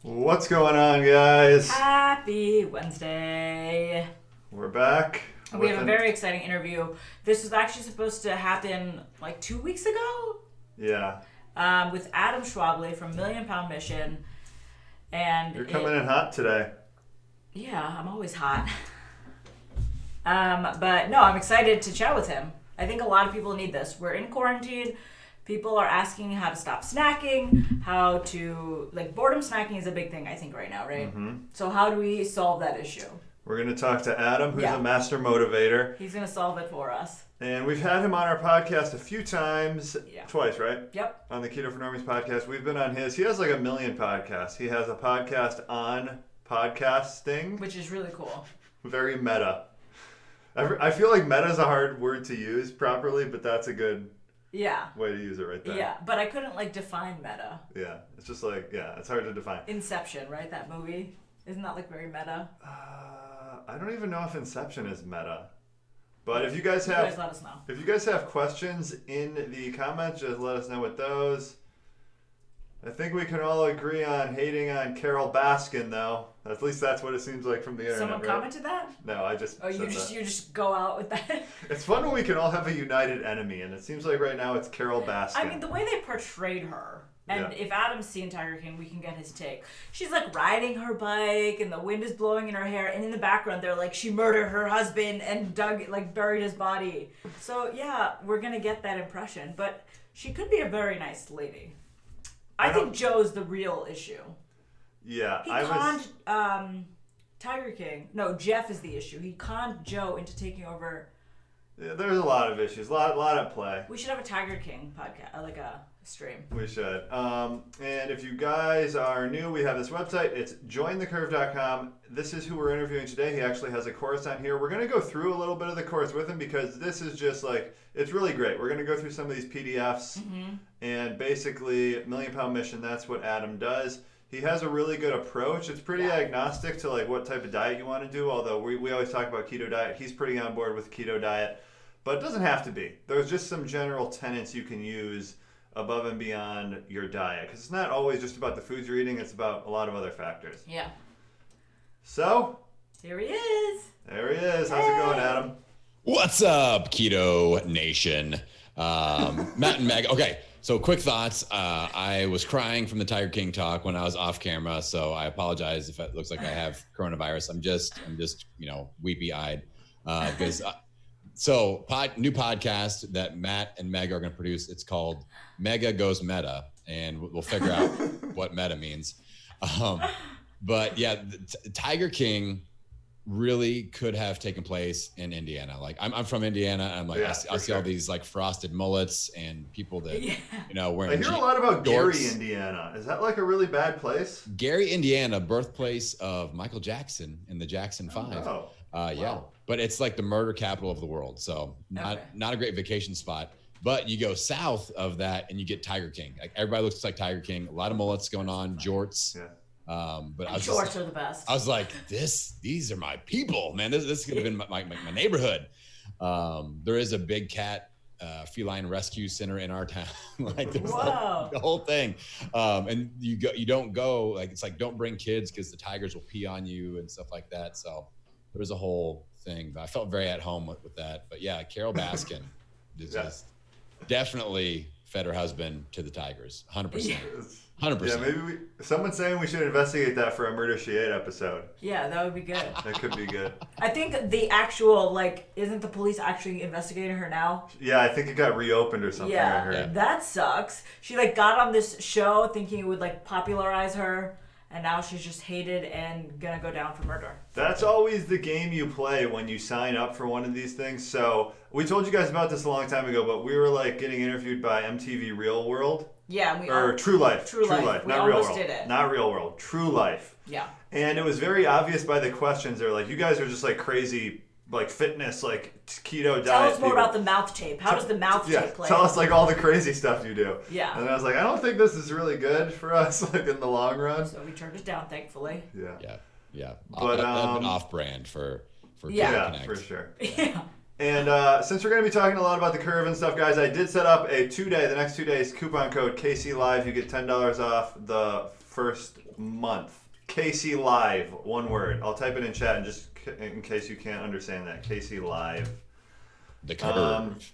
What's going on, guys? Happy Wednesday. We're back. We have a very exciting interview. This was actually supposed to happen like 2 weeks ago. Yeah. With Adam Schaeuble from Million Pound Mission. And You're coming in hot today. Yeah, I'm always hot. But no, I'm excited to chat with him. I think a lot of people need this. We're in quarantine. People are asking how to stop snacking, how to, boredom snacking is a big thing, I think, right now, right? Mm-hmm. So how do we solve that issue? We're going to talk to Adam, who's a master motivator. He's going to solve it for us. And we've had him on our podcast a few times. Yeah. Twice, right? Yep. On the Keto for Normies podcast. We've been on his. He has like 1 million podcasts. He has a podcast on podcasting. Which is really cool. Very meta. I feel like meta is a hard word to use properly, but that's a good way to use it right there. Yeah, but I couldn't define meta. Yeah, it's just it's hard to define. Inception, right? That movie. Isn't that very meta? I don't even know if Inception is meta. But if you guys let us know. If you guys have questions in the comments, just let us know with those. I think we can all agree on hating on Carole Baskin, though. At least that's what it seems like from the internet. Someone commented that? No, I just. Oh, you just go out with that. It's fun when we can all have a united enemy, and it seems like right now it's Carole Baskin. I mean, the way they portrayed her, and if Adam's seen Tiger King, we can get his take. She's riding her bike, and the wind is blowing in her hair, and in the background they're she murdered her husband and buried his body. So yeah, we're gonna get that impression, but she could be a very nice lady. I think Joe's the real issue. Yeah, he conned Tiger King. No, Jeff is the issue. He conned Joe into taking over. Yeah, there's a lot of issues, a lot at play. We should have a Tiger King podcast, a stream. We should. And if you guys are new, we have this website. It's jointhecurve.com. This is who we're interviewing today. He actually has a course on here. We're going to go through a little bit of the course with him because this is just it's really great. We're going to go through some of these PDFs and basically Million Pound Mission, that's what Adam does. He has a really good approach. It's pretty agnostic to what type of diet you want to do, although we always talk about keto diet. He's pretty on board with keto diet, but it doesn't have to be. There's just some general tenets you can use above and beyond your diet, because it's not always just about the foods you're eating. It's about a lot of other factors. Yeah. So here he is. There he is. How's it going, Adam? What's up, Keto Nation? Matt and Meg. Okay, so quick thoughts. I was crying from the Tiger King talk when I was off camera, so I apologize if it looks like I have coronavirus. I'm just weepy-eyed because. New podcast that Matt and Meg are going to produce. It's called Mega Goes Meta, and we'll figure out what meta means. But yeah, Tiger King really could have taken place in Indiana. I'm from Indiana. And I see all these frosted mullets and people that wearing. I hear a lot about Gary, Indiana. Is that a really bad place? Gary, Indiana, birthplace of Michael Jackson in the Jackson 5. Oh. Yeah, but it's the murder capital of the world, so not a great vacation spot. But you go south of that and you get Tiger King. Everybody looks like Tiger King. A lot of mullets going on, jorts. Yeah. But jorts are the best. I was like, these are my people, man. This could have been my neighborhood. There is a big cat feline rescue center in our town. The whole thing. And you don't go don't bring kids because the tigers will pee on you and stuff like that. So. There was a whole thing, but I felt very at home with that. But yeah, Carole Baskin just definitely fed her husband to the tigers, 100%. 100%. Yeah, maybe someone's saying we should investigate that for a Murder She Ate episode. Yeah, that would be good. That could be good. I think the actual, isn't the police actually investigating her now? Yeah, I think it got reopened or something. I heard. That sucks. She, got on this show thinking it would, popularize her. And now she's just hated and gonna go down for murder. That's always the game you play when you sign up for one of these things. So we told you guys about this a long time ago, but we were getting interviewed by MTV Real World. Yeah, True Life. True Life. Not Real World. Did it. Not Real World. True Life. Yeah. And it was very obvious by the questions. They're you guys are just crazy. Fitness, keto diet. Tell us more about the mouth tape. How does the mouth tape play? Tell us all the crazy stuff you do. Yeah. And I was I don't think this is really good for us in the long run. So we turned it down, thankfully. Yeah. But that'd been off brand for yeah, for sure. Yeah. And since we're going to be talking a lot about the curve and stuff, guys, I did set up a the next 2 days, coupon code KC Live. You get $10 off the first month. KC Live, one word. I'll type it in chat and just in case you can't understand that. KC Live. The curve.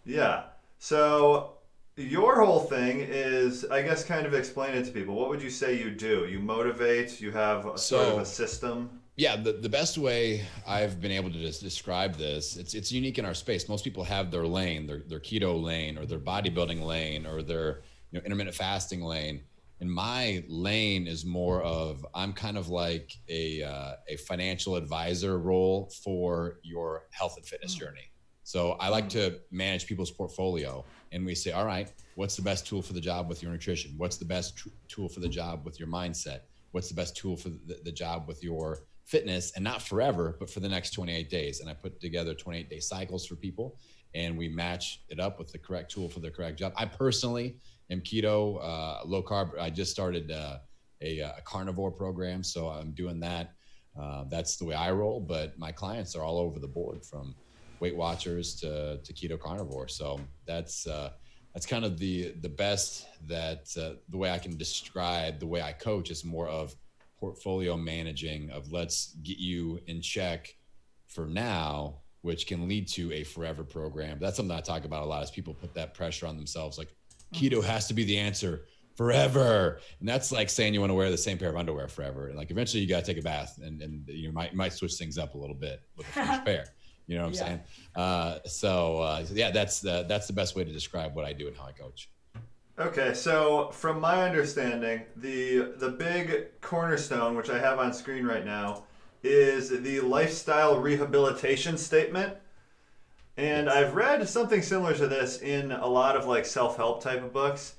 Yeah. So your whole thing is, I guess, kind of explain it to people. What would you say you do? You motivate. You have sort of a system. Yeah, the best way I've been able to just describe this, it's unique in our space. Most people have their lane, their keto lane, or their bodybuilding lane, or their intermittent fasting lane. And my lane is more of, I'm kind of like a financial advisor role for your health and fitness journey. So I like to manage people's portfolio, and we say, all right, what's the best tool for the job with your nutrition? What's the best tool for the job with your mindset? What's the best tool for the job with your fitness? And not forever, but for the next 28 days. And I put together 28-day cycles for people, and we match it up with the correct tool for the correct job. I personally am keto, low carb. I just started a carnivore program, so I'm doing that. That's the way I roll, but my clients are all over the board, from Weight Watchers to keto carnivore. So that's kind of the best that the way I can describe the way I coach is more of portfolio managing, of let's get you in check for now, which can lead to a forever program. That's something I talk about a lot, is people put that pressure on themselves. Like, keto has to be the answer forever. And that's like saying you want to wear the same pair of underwear forever. And like, eventually you got to take a bath and you might switch things up a little bit with a fresh pair. You know what I'm saying? So yeah, that's the best way to describe what I do and how I coach. Okay, so from my understanding, the big cornerstone, which I have on screen right now, is the lifestyle rehabilitation statement. And I've read something similar to this in a lot of like self-help type of books,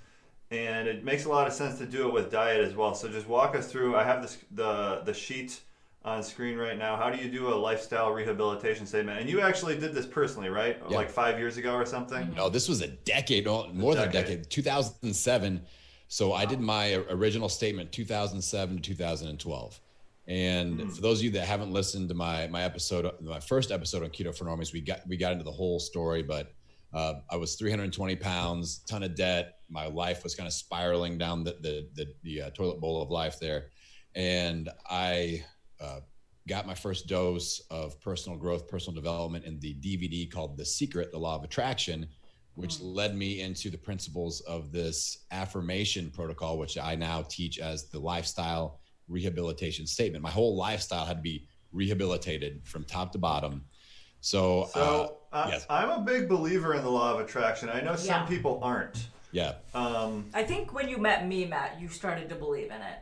and it makes a lot of sense to do it with diet as well. So just walk us through. I have the sheet on screen right now. How do you do a lifestyle rehabilitation statement? And you actually did this personally, right? Yeah. Like 5 years ago or something? No, this was a decade, more than a decade, 2007. So I did my original statement 2007 to 2012. And for those of you that haven't listened to my first episode on Keto for Normies, we got into the whole story, but I was 320 pounds, ton of debt. My life was kind of spiraling down the toilet bowl of life there. And I got my first dose of personal growth, personal development in the DVD called The Secret, The Law of Attraction, which led me into the principles of this affirmation protocol, which I now teach as the lifestyle rehabilitation statement. My whole lifestyle had to be rehabilitated from top to bottom. So yes. I'm a big believer in the law of attraction. I know some people aren't. Yeah. I think when you met me, Matt, you started to believe in it.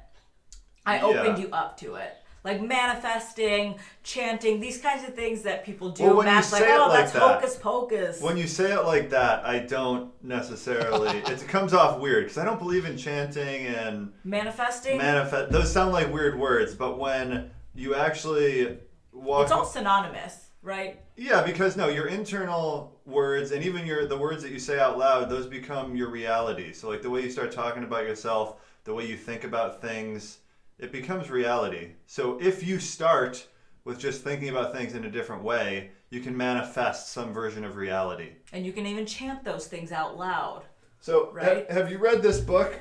I opened you up to it. Like manifesting, chanting, these kinds of things that people do. Well, when Matt's you say like, it like that's that, hocus pocus. When you say it like that, I don't necessarily. It comes off weird because I don't believe in chanting and manifesting. Those sound like weird words, but when you actually walk, it's all synonymous, right? Yeah, because your internal words and even the words that you say out loud, those become your reality. So like the way you start talking about yourself, the way you think about things, it becomes reality. So if you start with just thinking about things in a different way, you can manifest some version of reality. And you can even chant those things out loud. So right? Have you read this book,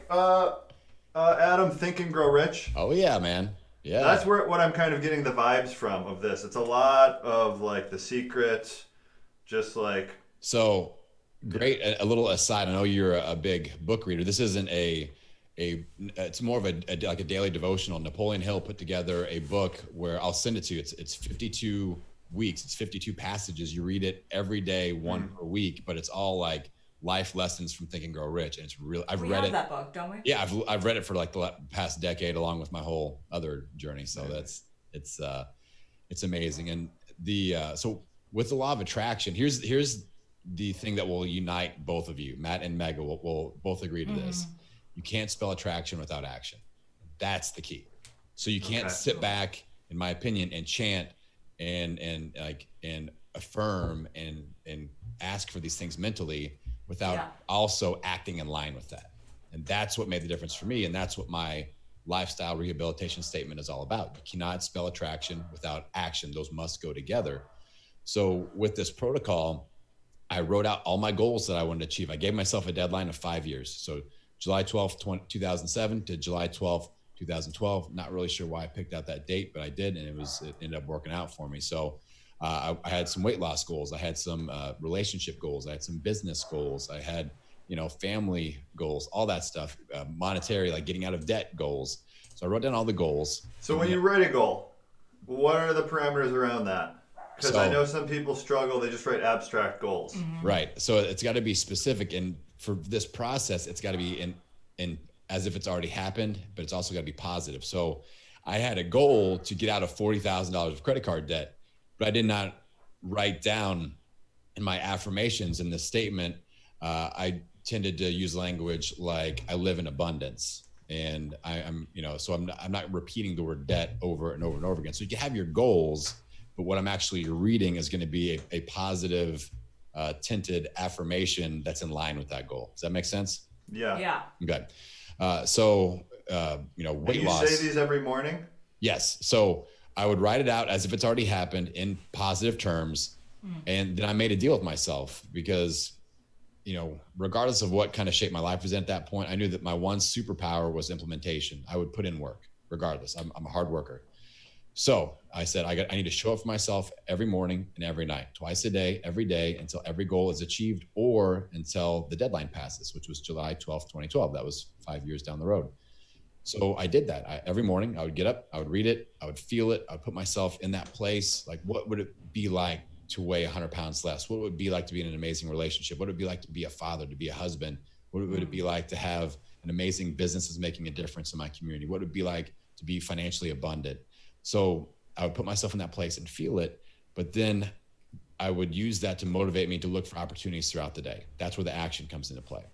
Adam, Think and Grow Rich? Oh yeah, man. Yeah. That's what I'm kind of getting the vibes from of this. It's a lot of like The Secret, just like... So great. A little aside, I know you're a big book reader. This isn't it's more of a daily devotional. Napoleon Hill put together a book where I'll send it to you. It's 52 weeks. It's 52 passages. You read it every day, one per week, but it's all like life lessons from Think and Grow Rich. And it's really, I've read it. that book, don't we? Yeah. I've read it for like the past decade along with my whole other journey. So it's amazing. And so with the law of attraction, here's the thing that will unite both of you. Matt and Mega will both agree to this. You can't spell attraction without action. That's the key. So you can't sit back, in my opinion, and chant and affirm and ask for these things mentally without also acting in line with that. And that's what made the difference for me. And that's what my lifestyle rehabilitation statement is all about. You cannot spell attraction without action. Those must go together. So with this protocol, I wrote out all my goals that I wanted to achieve. I gave myself a deadline of 5 years. So July 12th, 2007 to July 12th, 2012. Not really sure why I picked out that date, but I did, and it ended up working out for me. So I had some weight loss goals. I had some relationship goals. I had some business goals. I had, family goals, all that stuff, monetary, like getting out of debt goals. So I wrote down all the goals. So when you write a goal, what are the parameters around that? Because I know some people struggle, they just write abstract goals. Mm-hmm. Right. So it's got to be specific. And for this process, it's got to be in as if it's already happened, but it's also got to be positive. So I had a goal to get out of $40,000 of credit card debt, but I did not write down in my affirmations in the statement. I tended to use language like I live in abundance. And I'm not repeating the word debt over and over and over again. So you can have your goals, but what I'm actually reading is going to be a positive tinted affirmation that's in line with that goal. Does that make sense? Yeah. Yeah. Okay. Weight loss. You say these every morning? Yes. So I would write it out as if it's already happened in positive terms. And then I made a deal with myself because, regardless of what kind of shape my life was in at that point, I knew that my one superpower was implementation. I would put in work regardless. I'm a hard worker. So I said, I need to show up for myself every morning and every night, twice a day, every day, until every goal is achieved or until the deadline passes, which was July 12th, 2012. That was 5 years down the road. So I did that. Every morning I would get up, I would read it, I would feel it. I would put myself in that place. Like, what would it be like to weigh 100 pounds less? What would it be like to be in an amazing relationship? What would it be like to be a father, to be a husband? What would it be like to have an amazing business that's making a difference in my community? What would it be like to be financially abundant? So I would put myself in that place and feel it, but then I would use that to motivate me to look for opportunities throughout the day. That's where the action comes into play.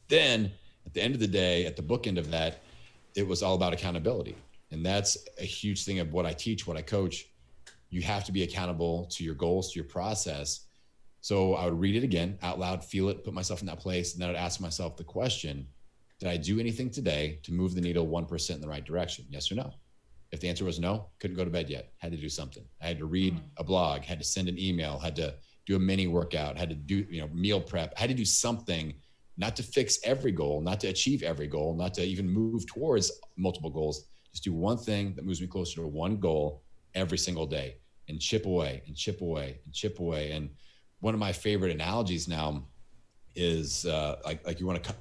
Then at the end of the day, at the bookend of that, it was all about accountability. And that's a huge thing of what I teach, what I coach. You have to be accountable to your goals, to your process. So I would read it again out loud, feel it, put myself in that place. And then I'd ask myself the question, did I do anything today to move the needle 1% in the right direction? Yes or no? If the answer was no, couldn't go to bed yet, had to do something. I had to read a blog, had to send an email, had to do a mini workout, had to do, meal prep, had to do something, not to fix every goal, not to achieve every goal, not to even move towards multiple goals. Just do one thing that moves me closer to one goal every single day and chip away and chip away and chip away. And one of my favorite analogies now is like you want to,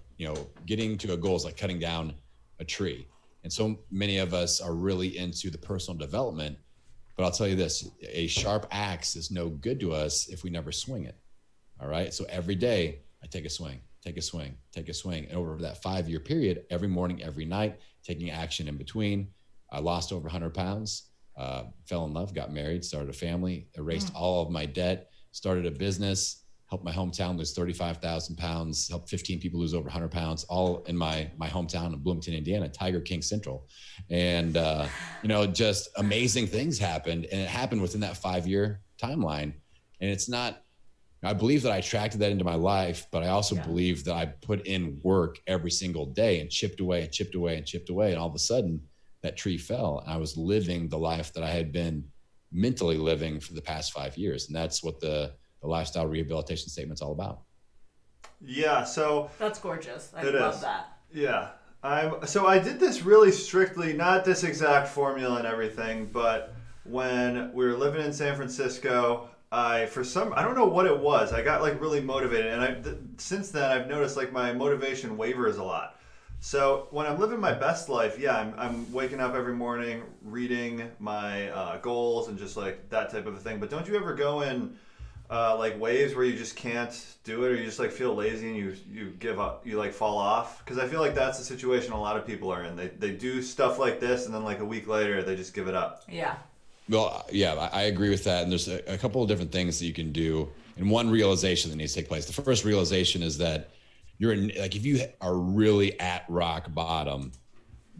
getting to a goal is like cutting down a tree. And so many of us are really into the personal development, but I'll tell you this, a sharp axe is no good to us if we never swing it. All right. So every day I take a swing, take a swing, take a swing. And over that 5-year period, every morning, every night, taking action in between, I lost over 100 pounds, fell in love, got married, started a family, erased all of my debt, started a business, helped my hometown lose 35,000 pounds, helped 15 people lose over 100 pounds, all in my hometown of Bloomington, Indiana, Tiger King Central. And, just amazing things happened. And it happened within that 5-year timeline. And it's not, I believe that I attracted that into my life, but I also believe that I put in work every single day and chipped away and chipped away and chipped away. And all of a sudden that tree fell and I was living the life that I had been mentally living for the past 5 years. And that's what the lifestyle rehabilitation statement's all about. Yeah, so that's gorgeous. I love that. Yeah. So I did this really strictly, not this exact formula and everything, but when we were living in San Francisco, I don't know what it was, I got like really motivated, and since then I've noticed like my motivation wavers a lot. So when I'm living my best life, I'm waking up every morning, reading my goals and just like that type of a thing. But don't you ever go in like waves where you just can't do it, or you just like feel lazy and you give up, you like fall off? Because I feel like that's the situation a lot of people are in. They do stuff like this and then like a week later they just give it up. Yeah. Well, yeah, I agree with that. And there's a couple of different things that you can do. And one realization that needs to take place. The first realization is that if you are really at rock bottom,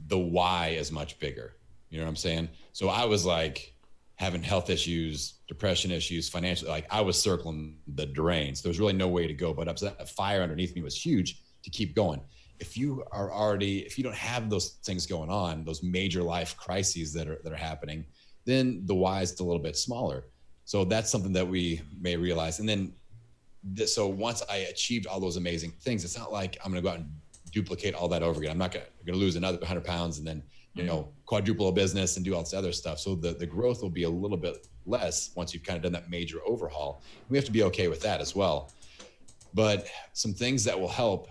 the why is much bigger. You know what I'm saying? So I was like having health issues, depression issues, financial, like I was circling the drains. There was really no way to go but up. So that fire underneath me was huge to keep going. If you don't have those things going on, those major life crises that are happening, then the why is a little bit smaller. So that's something that we may realize. And then, so once I achieved all those amazing things, it's not like I'm going to go out and duplicate all that over again. I'm not going to lose another 100 pounds and then, quadruple a business and do all this other stuff. So the growth will be a little bit less once you've kind of done that major overhaul. We have to be okay with that as well. But some things that will help,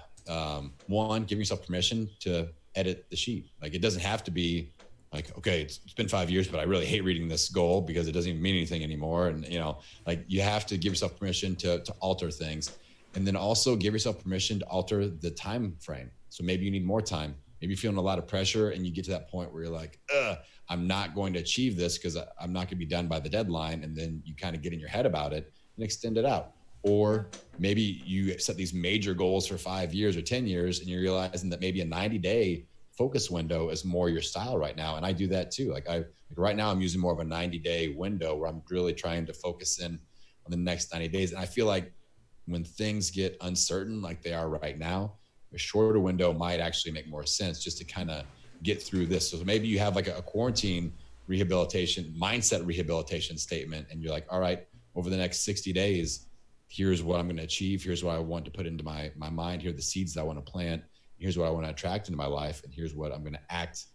one, give yourself permission to edit the sheet. Like, it doesn't have to be like, okay, it's been 5 years, but I really hate reading this goal because it doesn't even mean anything anymore. And, like, you have to give yourself permission to alter things. And then also give yourself permission to alter the time frame. So maybe you need more time. Maybe you're feeling a lot of pressure and you get to that point where you're like, I'm not going to achieve this because I'm not going to be done by the deadline. And then you kind of get in your head about it and extend it out. Or maybe you set these major goals for 5 years or 10 years and you're realizing that maybe a 90-day focus window is more your style right now. And I do that too. Like right now I'm using more of a 90-day window where I'm really trying to focus in on the next 90 days. And I feel like when things get uncertain like they are right now, a shorter window might actually make more sense just to kind of get through this. So maybe you have like a quarantine rehabilitation, mindset rehabilitation statement, and you're like, all right, over the next 60 days, here's what I'm going to achieve. Here's what I want to put into my mind. Here are the seeds that I want to plant. Here's what I want to attract into my life. And here's what I'm going to act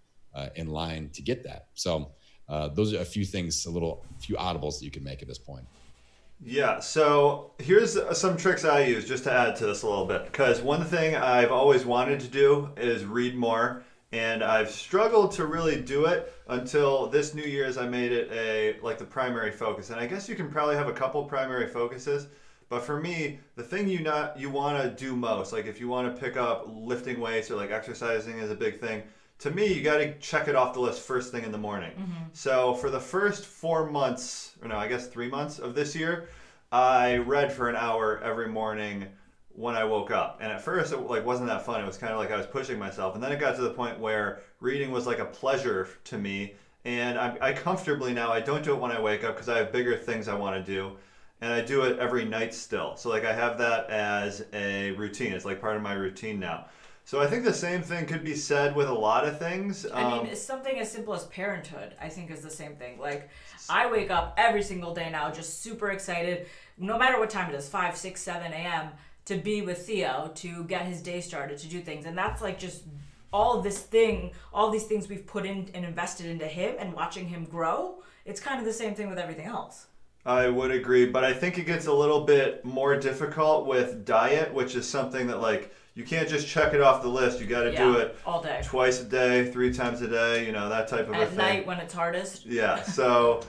in line to get that. So those are a few things, few audibles that you can make at this point. Yeah, so here's some tricks I use just to add to this a little bit. Because one thing I've always wanted to do is read more. And I've struggled to really do it until this New Year's. I made it the primary focus. And I guess you can probably have a couple primary focuses. But for me, the thing you want to do most, like if you want to pick up lifting weights or like exercising is a big thing, to me, you got to check it off the list first thing in the morning. Mm-hmm. So for the first 4 months, or no, I guess 3 months of this year, I read for an hour every morning when I woke up. And at first, it wasn't that fun. It was kind of like I was pushing myself. And then it got to the point where reading was like a pleasure to me. And I comfortably now, I don't do it when I wake up because I have bigger things I want to do. And I do it every night still. So like I have that as a routine. It's like part of my routine now. So I think the same thing could be said with a lot of things. I mean, something as simple as parenthood, I think, is the same thing. Like, I wake up every single day now just super excited, no matter what time it is, 5, 6, 7 a.m., to be with Theo, to get his day started, to do things. And that's like just all these things we've put in and invested into him and watching him grow. It's kind of the same thing with everything else. I would agree, but I think it gets a little bit more difficult with diet, which is something that like you can't just check it off the list. You got to do it all day, twice a day, 3 times a day, that type of a thing. At night when it's hardest. Yeah. So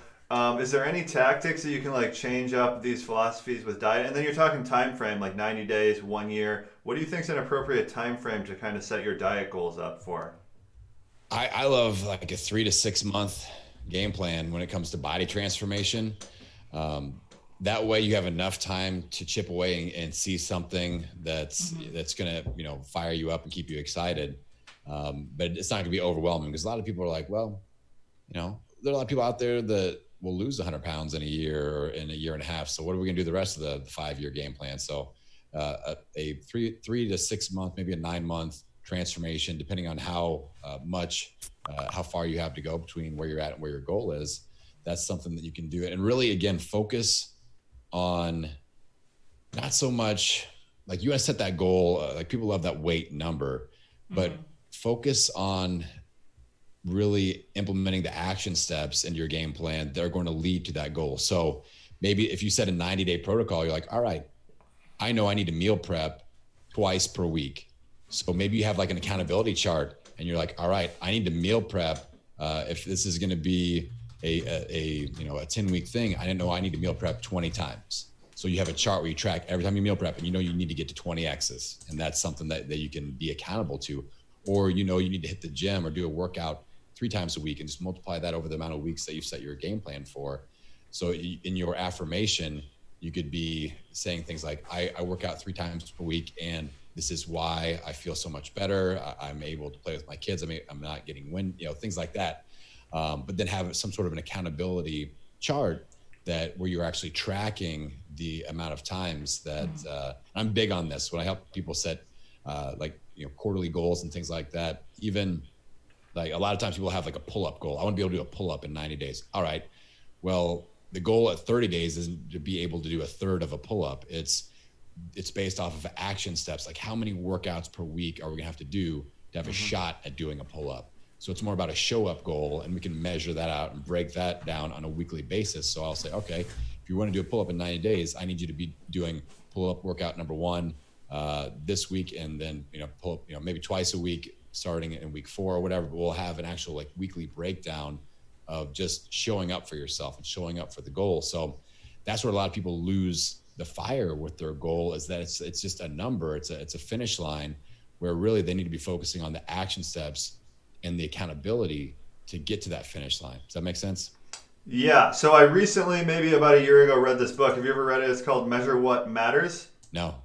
is there any tactics that you can like change up these philosophies with diet? And then you're talking time frame, like 90 days, 1 year. What do you think is an appropriate time frame to kind of set your diet goals up for? I love like a 3 to 6 month game plan when it comes to body transformation. That way you have enough time to chip away and see something that's going to, fire you up and keep you excited. But it's not gonna be overwhelming because a lot of people are like, well, there are a lot of people out there that will lose 100 pounds in a year or in a year and a half. So what are we gonna do the rest of the 5-year game plan? So a 3 to 6 month, maybe a 9 month transformation, depending on how far you have to go between where you're at and where your goal is. That's something that you can do. And really, again, focus on not so much like you want to set that goal. Like people love that weight number, but focus on really implementing the action steps into your game plan that are going to lead to that goal. So maybe if you set a 90-day protocol, you're like, all right, I know I need to meal prep twice per week. So maybe you have like an accountability chart and you're like, all right, I need to meal prep. If this is going to be a 10-week thing, I didn't know I need to meal prep 20 times. So you have a chart where you track every time you meal prep and you need to get to 20 X's. And that's something that you can be accountable to. Or you need to hit the gym or do a workout 3 times a week and just multiply that over the amount of weeks that you set your game plan for. So in your affirmation, you could be saying things like, I work out 3 times per week and this is why I feel so much better. I'm able to play with my kids. I'm not getting wind, things like that. But then have some sort of an accountability chart where you're actually tracking the amount of times that I'm big on this when I help people set quarterly goals and things like that. Even like a lot of times people have like a pull-up goal. I want to be able to do a pull-up in 90 days. All right. Well, the goal at 30 days isn't to be able to do a third of a pull-up. It's based off of action steps. Like how many workouts per week are we gonna have to do to have a shot at doing a pull-up? So it's more about a show up goal, and we can measure that out and break that down on a weekly basis. So I'll say, okay, if you want to do a pull-up in 90 days, I need you to be doing pull-up workout number 1 this week, and then pull up maybe twice a week starting in week 4 or whatever. But we'll have an actual like weekly breakdown of just showing up for yourself and showing up for the goal. So that's where a lot of people lose the fire with their goal, is that it's just a number. It's a finish line, where really they need to be focusing on the action steps and the accountability to get to that finish line. Does that make sense? Yeah. So I recently, maybe about a year ago, read this book. Have you ever read it? It's called Measure What Matters. No.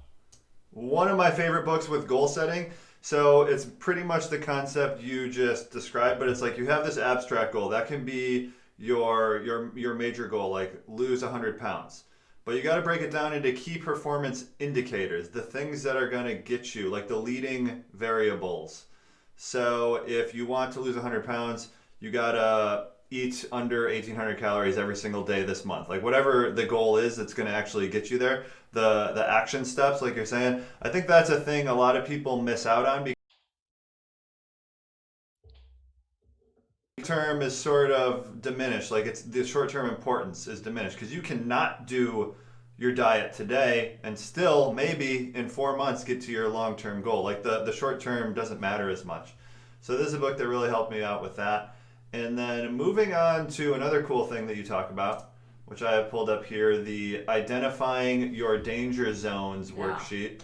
One of my favorite books with goal setting. So it's pretty much the concept you just described, but it's like you have this abstract goal. That can be your major goal, like lose 100 pounds. But you got to break it down into key performance indicators, the things that are going to get you, like the leading variables. So if you want to lose 100 pounds, you got to eat under 1,800 calories every single day this month. Like whatever the goal is that's going to actually get you there, the action steps, like you're saying, I think that's a thing a lot of people miss out on, because the term is sort of diminished. Like it's the short-term importance is diminished, because you cannot do your diet today and still maybe in 4 months get to your long-term goal. Like the short term doesn't matter as much. So this is a book that really helped me out with that. And then moving on to another cool thing that you talk about, which I have pulled up here, the identifying your danger zones worksheet.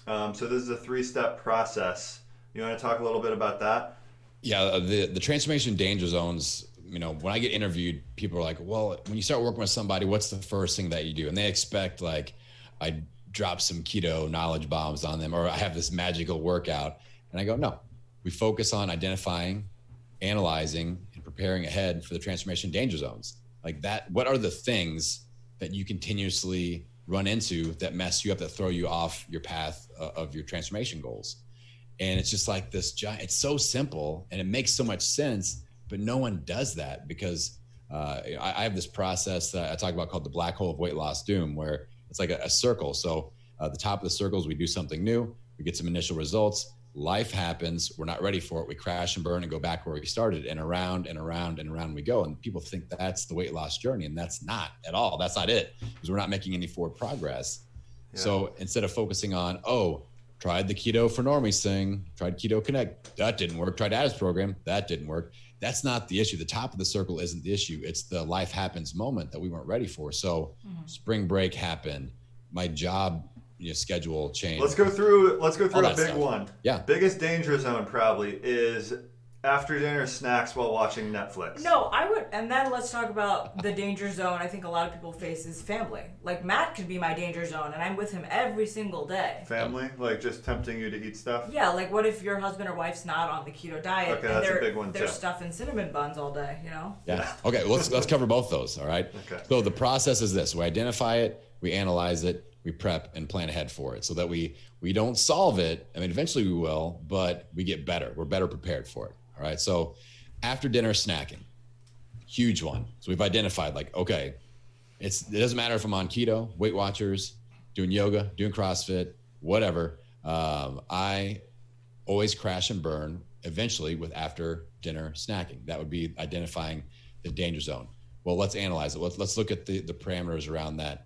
So this is a 3-step process. You want to talk a little bit about that? Yeah, the transformation danger zones, when I get interviewed, people are like, well, when you start working with somebody, what's the first thing that you do? And they expect like I drop some keto knowledge bombs on them, or I have this magical workout. And I go, no, we focus on identifying, analyzing, and preparing ahead for the transformation danger zones. Like that, what are the things that you continuously run into that mess you up, that throw you off your path of your transformation goals? And it's just like this giant, it's so simple and it makes so much sense, but no one does that, because I have this process that I talk about called the black hole of weight loss doom, where it's like a circle. So the top of the circle is we do something new, we get some initial results, life happens, we're not ready for it, we crash and burn and go back where we started, and around and around and around we go. And people think that's the weight loss journey, and that's not at all. That's not it, because we're not making any forward progress. Yeah. So instead of focusing on, tried the Keto for Normies thing, tried Keto Connect, that didn't work, tried Adam's program, that didn't work. That's not the issue. The top of the circle isn't the issue. It's the life happens moment that we weren't ready for. So spring break happened, my job schedule changed. Let's go through a big stuff. one. Yeah. Biggest danger zone probably is after dinner snacks while watching Netflix. No, I would, and then let's talk about the danger zone I think a lot of people face is family. Like Matt could be my danger zone, and I'm with him every single day. Family? Like just tempting you to eat stuff? Yeah, like what if your husband or wife's not on the keto diet, Okay, and that's a big one they're too. stuffing cinnamon buns all day, Yeah. Okay, let's cover both those, all right? Okay. So the process is this: we identify it, we analyze it, we prep and plan ahead for it, so that we don't solve it. I mean, eventually we will, but we get better. We're better prepared for it. All right. So after dinner snacking, huge one. So we've identified like, okay, it doesn't matter if I'm on keto, Weight Watchers, doing yoga, doing CrossFit, whatever. I always crash and burn eventually with after dinner snacking. That would be identifying the danger zone. Well, let's analyze it. Let's look at the parameters around that.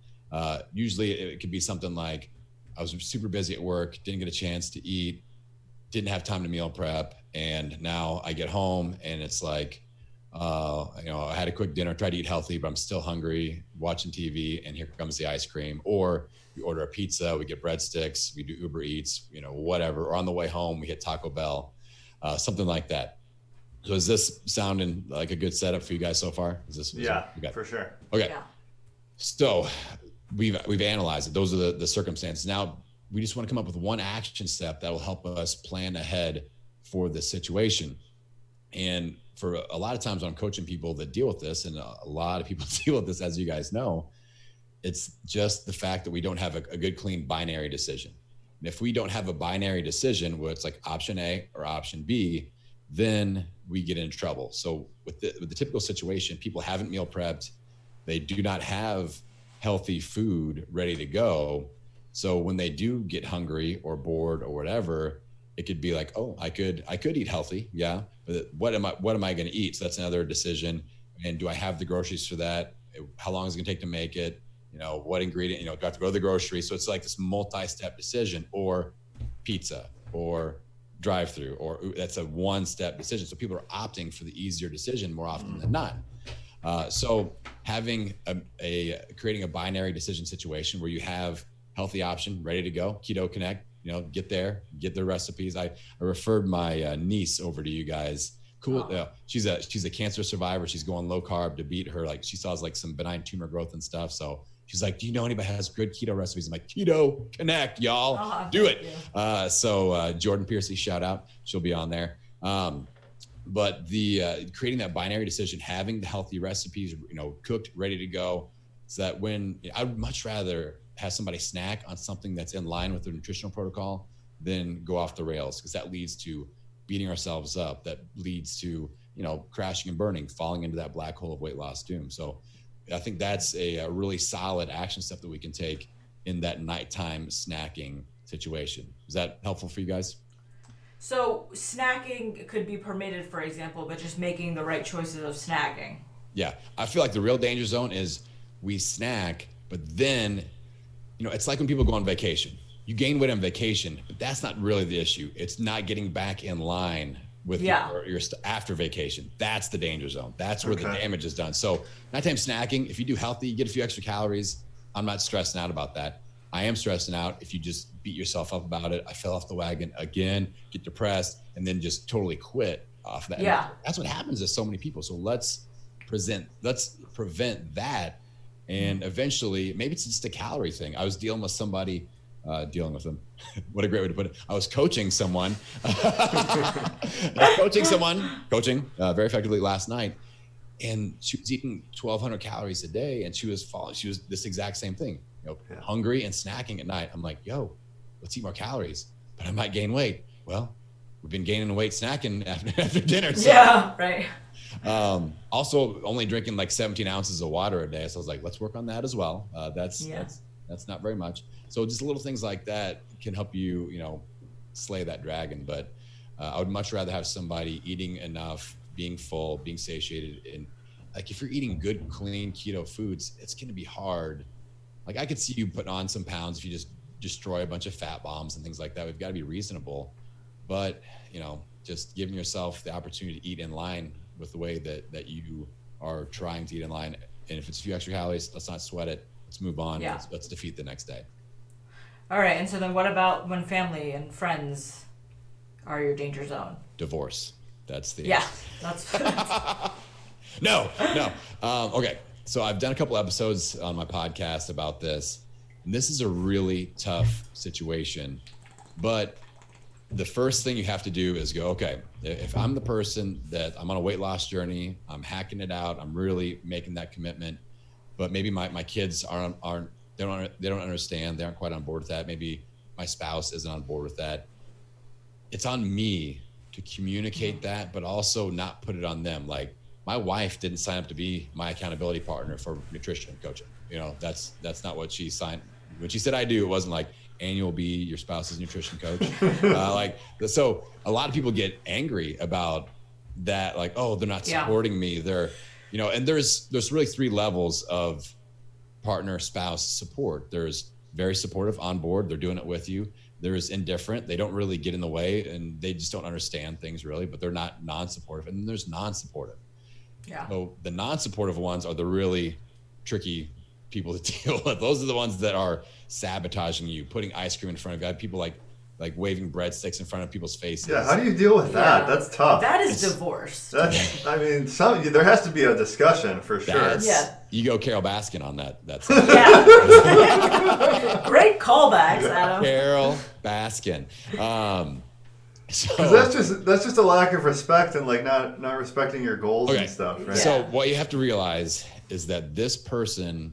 Usually it could be something like I was super busy at work, didn't get a chance to eat, didn't have time to meal prep. And now I get home and it's like, I had a quick dinner, tried to eat healthy, but I'm still hungry, watching TV, and here comes the ice cream. Or we order a pizza, we get breadsticks, we do Uber Eats, whatever. Or on the way home, we hit Taco Bell, something like that. So is this sounding like a good setup for you guys so far? For sure. Okay. Yeah. So we've analyzed it. Those are the circumstances. Now we just want to come up with one action step that will help us plan ahead for this situation. And for a lot of times when I'm coaching people that deal with this, and a lot of people deal with this, as you guys know, it's just the fact that we don't have a good, clean binary decision. And if we don't have a binary decision where it's like option A or option B, then we get into trouble. So with the typical situation, people haven't meal prepped, they do not have healthy food ready to go. So when they do get hungry or bored or whatever, it could be like, oh, I could eat healthy. Yeah. But what am I going to eat? So that's another decision. And do I have the groceries for that? How long is it going to take to make it? What ingredient, do I have to go to the grocery? So it's like this multi-step decision, or pizza or drive-through, or that's a one-step decision. So people are opting for the easier decision more often than not. So having creating a binary decision situation where you have healthy option ready to go, Keto Connect, get the recipes. I referred my niece over to you guys. Cool. She's a cancer survivor. She's going low carb to beat her. Like, she saw like some benign tumor growth and stuff. So she's like, do you know anybody has good keto recipes? I'm like, Keto Connect, y'all. Do it. So Jordan Piercy, shout out. She'll be on there. But the creating that binary decision, having the healthy recipes, cooked, ready to go, so that when I would much rather have somebody snack on something that's in line with their nutritional protocol than go off the rails, because that leads to beating ourselves up. That leads to, crashing and burning, falling into that black hole of weight loss doom. So I think that's a really solid action step that we can take in that nighttime snacking situation. Is that helpful for you guys? So snacking could be permitted, for example, but just making the right choices of snacking. Yeah. I feel like the real danger zone is we snack, but then, it's like when people go on vacation. You gain weight on vacation, but that's not really the issue. It's not getting back in line with your after vacation. That's the danger zone. That's where the damage is done. So nighttime snacking, if you do healthy, you get a few extra calories. I'm not stressing out about that. I am stressing out if you just beat yourself up about it. I fell off the wagon again, get depressed, and then just totally quit off that. Yeah. That's what happens to so many people. So let's prevent that. And eventually, maybe it's just a calorie thing. I was dealing with somebody, what a great way to put it. I was coaching someone, coaching very effectively last night. And she was eating 1,200 calories a day, and she was this exact same thing, hungry and snacking at night. I'm like, yo, let's eat more calories, but I might gain weight. Well, we've been gaining weight snacking after dinner. So. Yeah, right. Also only drinking like 17 ounces of water a day. So I was like, let's work on that as well. That's not very much. So just little things like that can help you, slay that dragon. But I would much rather have somebody eating enough, being full, being satiated. And like, if you're eating good, clean keto foods, it's going to be hard. Like, I could see you putting on some pounds if you just destroy a bunch of fat bombs and things like that. We've got to be reasonable, but just giving yourself the opportunity to eat in line with the way that you are trying to eat in line. And if it's a few extra calories, let's not sweat it. Let's move on. Yeah. Let's defeat the next day. All right. And so then what about when family and friends are your danger zone? Divorce. That's the that's No. Okay. So I've done a couple episodes on my podcast about this, and this is a really tough situation. But the first thing you have to do is go, okay, if I'm the person that I'm on a weight loss journey, I'm hacking it out, I'm really making that commitment, but maybe my kids they don't understand, they aren't quite on board with that. Maybe my spouse isn't on board with that. It's on me to communicate that, but also not put it on them. Like, my wife didn't sign up to be my accountability partner for nutrition and coaching. That's not what she signed. When she said I do, it wasn't like, and you'll be your spouse's nutrition coach. So a lot of people get angry about that. Like, oh, they're not supporting me. They're, and there's really three levels of partner spouse support. There's very supportive, on board, they're doing it with you. There's indifferent, they don't really get in the way and they just don't understand things really, but they're not non-supportive. And then there's non-supportive. Yeah. So the non-supportive ones are the really tricky people to deal with. Those are the ones that are sabotaging you, putting ice cream in front of you. I have people like waving breadsticks in front of people's faces. Yeah, how do you deal with that? That's tough. That is divorce. There has to be a discussion for sure. You go Carol Baskin on that. That's Great callbacks, Adam. Carol Baskin. So that's just a lack of respect and like not respecting your goals and stuff, right? So what you have to realize is that this person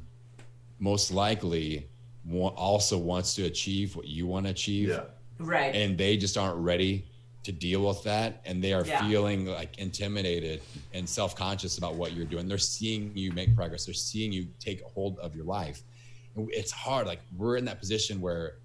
most likely also wants to achieve what you want to achieve. Yeah. Right. And they just aren't ready to deal with that, and they are feeling like intimidated and self-conscious about what you're doing. They're seeing you make progress. They're seeing you take hold of your life. And it's hard. Like, we're in that position where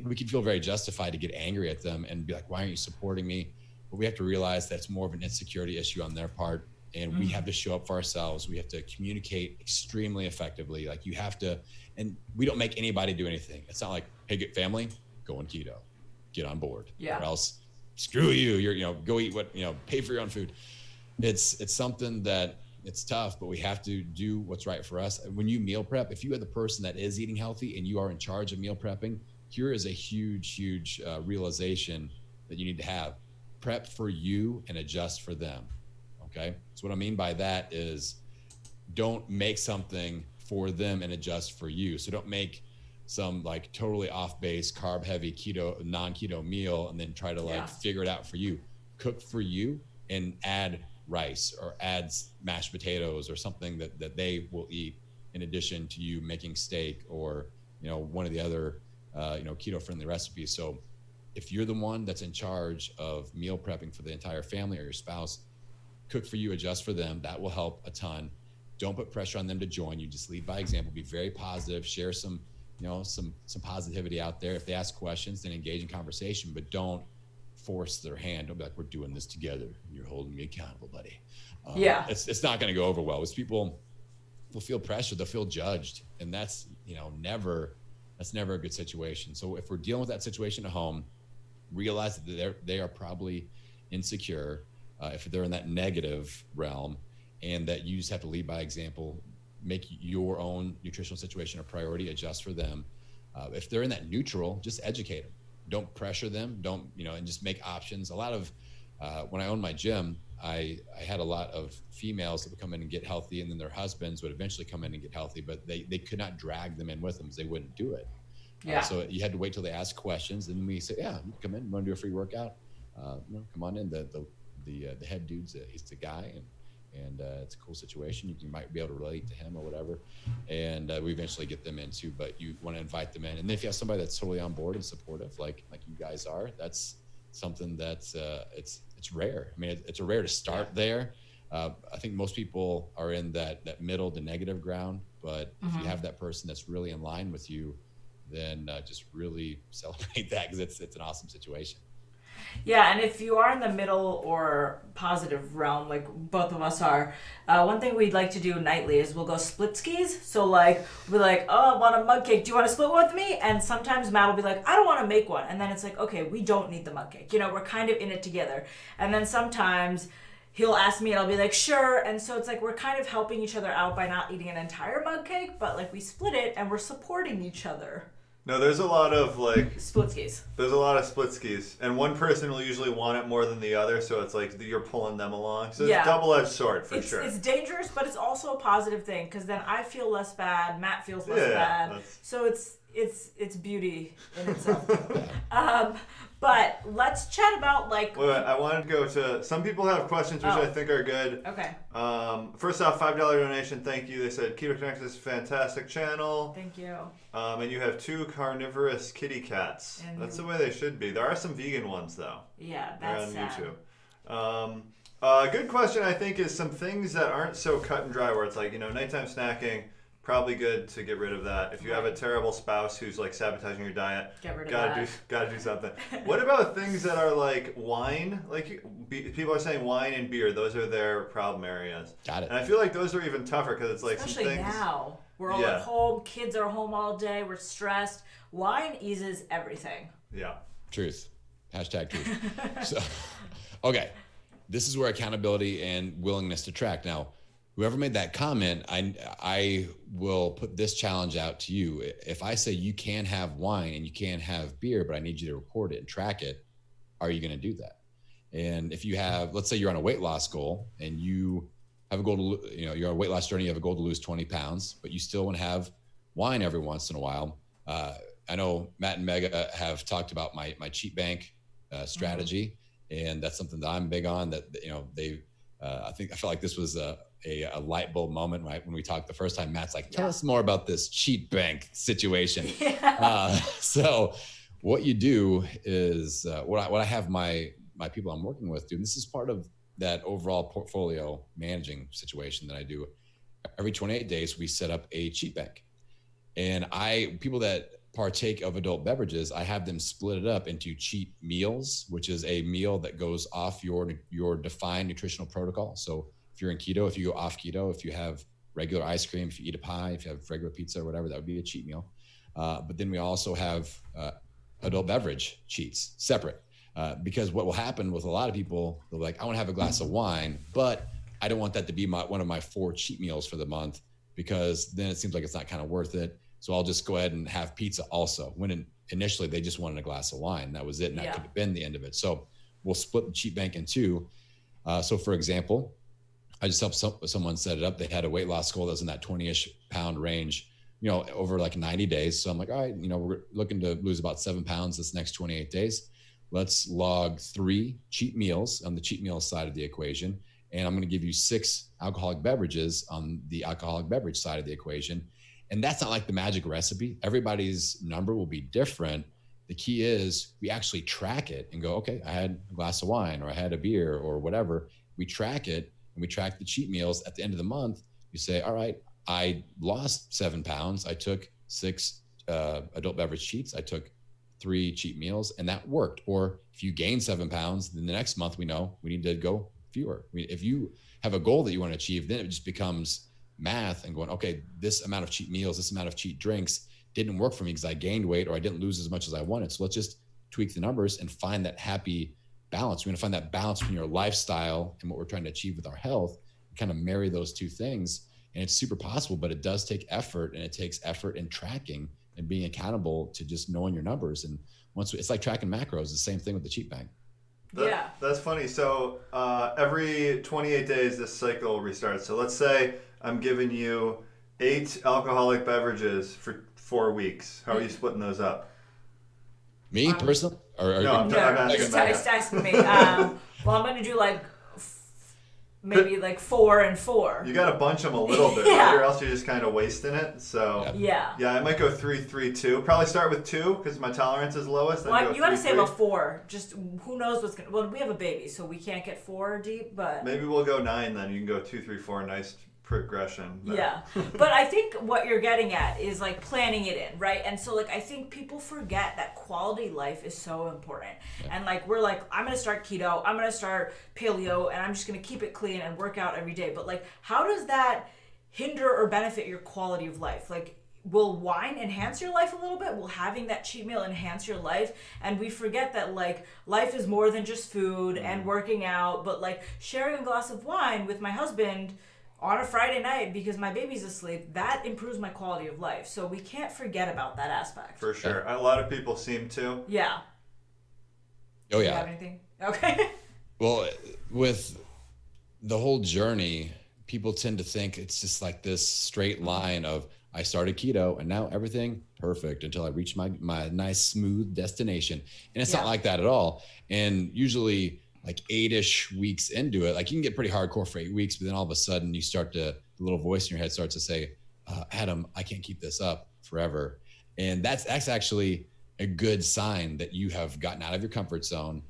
we can feel very justified to get angry at them and be like, why aren't you supporting me? But we have to realize that's more of an insecurity issue on their part. And we have to show up for ourselves. We have to communicate extremely effectively. Like, you have to, and we don't make anybody do anything. It's not like, hey, get family, go on keto, get on board, or else screw you. You're, go eat what, pay for your own food. It's something that it's tough, but we have to do what's right for us. When you meal prep, if you are the person that is eating healthy and you are in charge of meal prepping, here is a huge realization that you need to have. Prep for you and adjust for them. Okay. So what I mean by that is, don't make something for them and adjust for you. So don't make some like totally off base, carb heavy keto, non-keto meal, and then try to figure it out for you. Cook for you and add rice or add mashed potatoes or something that they will eat in addition to you making steak or, one of the other, keto friendly recipes. So if you're the one that's in charge of meal prepping for the entire family or your spouse, cook for you, adjust for them. That will help a ton. Don't put pressure on them to join you. Just lead by example. Be very positive. Share some positivity out there. If they ask questions, then engage in conversation, but don't force their hand. Don't be like, we're doing this together. You're holding me accountable, buddy. It's not going to go over well. With people will feel pressure. They'll feel judged. And that's never a good situation. So if we're dealing with that situation at home, realize that they are probably insecure. If they're in that negative realm, and that you just have to lead by example, make your own nutritional situation a priority, adjust for them. If they're in that neutral, just educate them. Don't pressure them. Don't, and just make options. A lot of, when I owned my gym, I had a lot of females that would come in and get healthy, and then their husbands would eventually come in and get healthy, but they could not drag them in with them because they wouldn't do it. So you had to wait till they asked questions, and then we say, yeah, you come in, you want to do a free workout? Come on in. The head dude's he's the guy, and it's a cool situation. You might be able to relate to him or whatever, and we eventually get them in too. But you want to invite them in, and then if you have somebody that's totally on board and supportive, like you guys are, that's something that's it's rare. I mean, it's rare to start there. I think most people are in that middle to negative ground, but if you have that person that's really in line with you, then just really celebrate that, because it's an awesome situation. Yeah, and if you are in the middle or positive realm, like both of us are, one thing we'd like to do nightly is we'll go split skis. So like, we're like, oh, I want a mug cake. Do you want to split one with me? And sometimes Matt will be like, I don't want to make one. And then it's like, okay, we don't need the mug cake. We're kind of in it together. And then sometimes he'll ask me and I'll be like, sure. And so it's like, we're kind of helping each other out by not eating an entire mug cake, but like we split it and we're supporting each other. No, there's a lot of like split skis. There's a lot of split skis, and one person will usually want it more than the other, so it's like you're pulling them along. So it's a double-edged sword for sure. It's dangerous, but it's also a positive thing, because then I feel less bad, Matt feels less bad. So it's beauty in itself. But let's chat about like. Wait, I wanted to go to some people have questions which I think are good. Okay. First off, $5 donation. Thank you. They said Keto Connect is a fantastic channel. Thank you. And you have 2 carnivorous kitty cats. And that's the way they should be. There are some vegan ones though. Yeah, that's sad. They're on YouTube. Good question, I think, is some things that aren't so cut and dry, where it's like, nighttime snacking. Probably good to get rid of that. If you have a terrible spouse who's like sabotaging your diet, get rid of that. Gotta do something. What about things that are like wine? Like people are saying wine and beer; those are their problem areas. Got it. And I feel like those are even tougher, because it's like especially some things. Now we're all at home. Kids are home all day. We're stressed. Wine eases everything. Yeah. Truth. Hashtag truth. So, okay, this is where accountability and willingness to track now. Whoever made that comment, I will put this challenge out to you. If I say you can have wine and you can have beer, but I need you to record it and track it, are you going to do that? And if you have, let's say you're on a weight loss goal and you have a goal to, you're on a weight loss journey, you have a goal to lose 20 pounds, but you still want to have wine every once in a while. I know Matt and Mega have talked about my cheat bank strategy, and that's something that I'm big on. That I felt like this was a light bulb moment, right? When we talked the first time, Matt's like, tell us more about this cheat bank situation. So what you do is what I have my my people I'm working with do. And this is part of that overall portfolio managing situation that I do. Every 28 days, we set up a cheat bank. And people that partake of adult beverages, I have them split it up into cheat meals, which is a meal that goes off your defined nutritional protocol. So if you're in keto, if you go off keto, if you have regular ice cream, if you eat a pie, if you have regular pizza or whatever, that would be a cheat meal. But then we also have adult beverage cheats separate. Because what will happen with a lot of people, they're like, I want to have a glass of wine, but I don't want that to be one of my 4 cheat meals for the month, because then it seems like it's not kind of worth it. So I'll just go ahead and have pizza also. When initially they just wanted a glass of wine, that was it, and that could have been the end of it. So we'll split the cheat bank in 2. So for example, I just helped someone set it up. They had a weight loss goal that was in that 20-ish pound range, over like 90 days. So I'm like, all right, we're looking to lose about 7 pounds this next 28 days. Let's log 3 cheat meals on the cheat meal side of the equation. And I'm going to give you 6 alcoholic beverages on the alcoholic beverage side of the equation. And that's not like the magic recipe. Everybody's number will be different. The key is we actually track it and go, okay, I had a glass of wine, or I had a beer, or whatever. We track it, and we track the cheat meals. At the end of the month, you say, all right, I lost 7 pounds. I took 6 adult beverage cheats. I took 3 cheat meals, and that worked. Or if you gain 7 pounds, then the next month we know we need to go fewer. If you have a goal that you want to achieve, then it just becomes math and going, okay, this amount of cheat meals, this amount of cheat drinks didn't work for me because I gained weight or I didn't lose as much as I wanted. So let's just tweak the numbers and find that happy balance. We're going to find that balance between your lifestyle and what we're trying to achieve with our health, and kind of marry those 2 things. And it's super possible, but it does take effort, and it takes effort in tracking and being accountable to just knowing your numbers. And it's like tracking macros, the same thing with the cheat bank. That's funny. So every 28 days, this cycle restarts. So let's say I'm giving you 8 alcoholic beverages for 4 weeks. How are you splitting those up? Me personally? I'm asking me. Well, I'm going to do maybe 4 and 4. You got to bunch them a little bit, right? Or else you're just kind of wasting it. So yeah, I might go 3, 3, 2. Probably start with 2 because my tolerance is lowest. Well, you got to say about 4. Just who knows what's going to... Well, we have a baby, so we can't get 4 deep, but... Maybe we'll go 9 then. You can go 2, 3, 4. Nice progression. Yeah. But I think what you're getting at is planning it in, right? And so I think people forget that quality life is so important. And we're I'm going to start keto, I'm going to start paleo, and I'm just going to keep it clean and work out every day. But how does that hinder or benefit your quality of life? Will wine enhance your life a little bit? Will having that cheat meal enhance your life? And we forget that life is more than just food and working out, but sharing a glass of wine with my husband on a Friday night because my baby's asleep, that improves my quality of life. So we can't forget about that aspect. For sure. A lot of people seem to. Yeah. Oh, yeah. Do you have anything? Okay. Well, with the whole journey, people tend to think it's just this straight line of I started keto and now everything perfect until I reach my nice smooth destination. And it's not like that at all. And usually 8-ish weeks into it, you can get pretty hardcore for 8 weeks, but then all of a sudden the little voice in your head starts to say, Adam, I can't keep this up forever. And that's actually a good sign that you have gotten out of your comfort zone.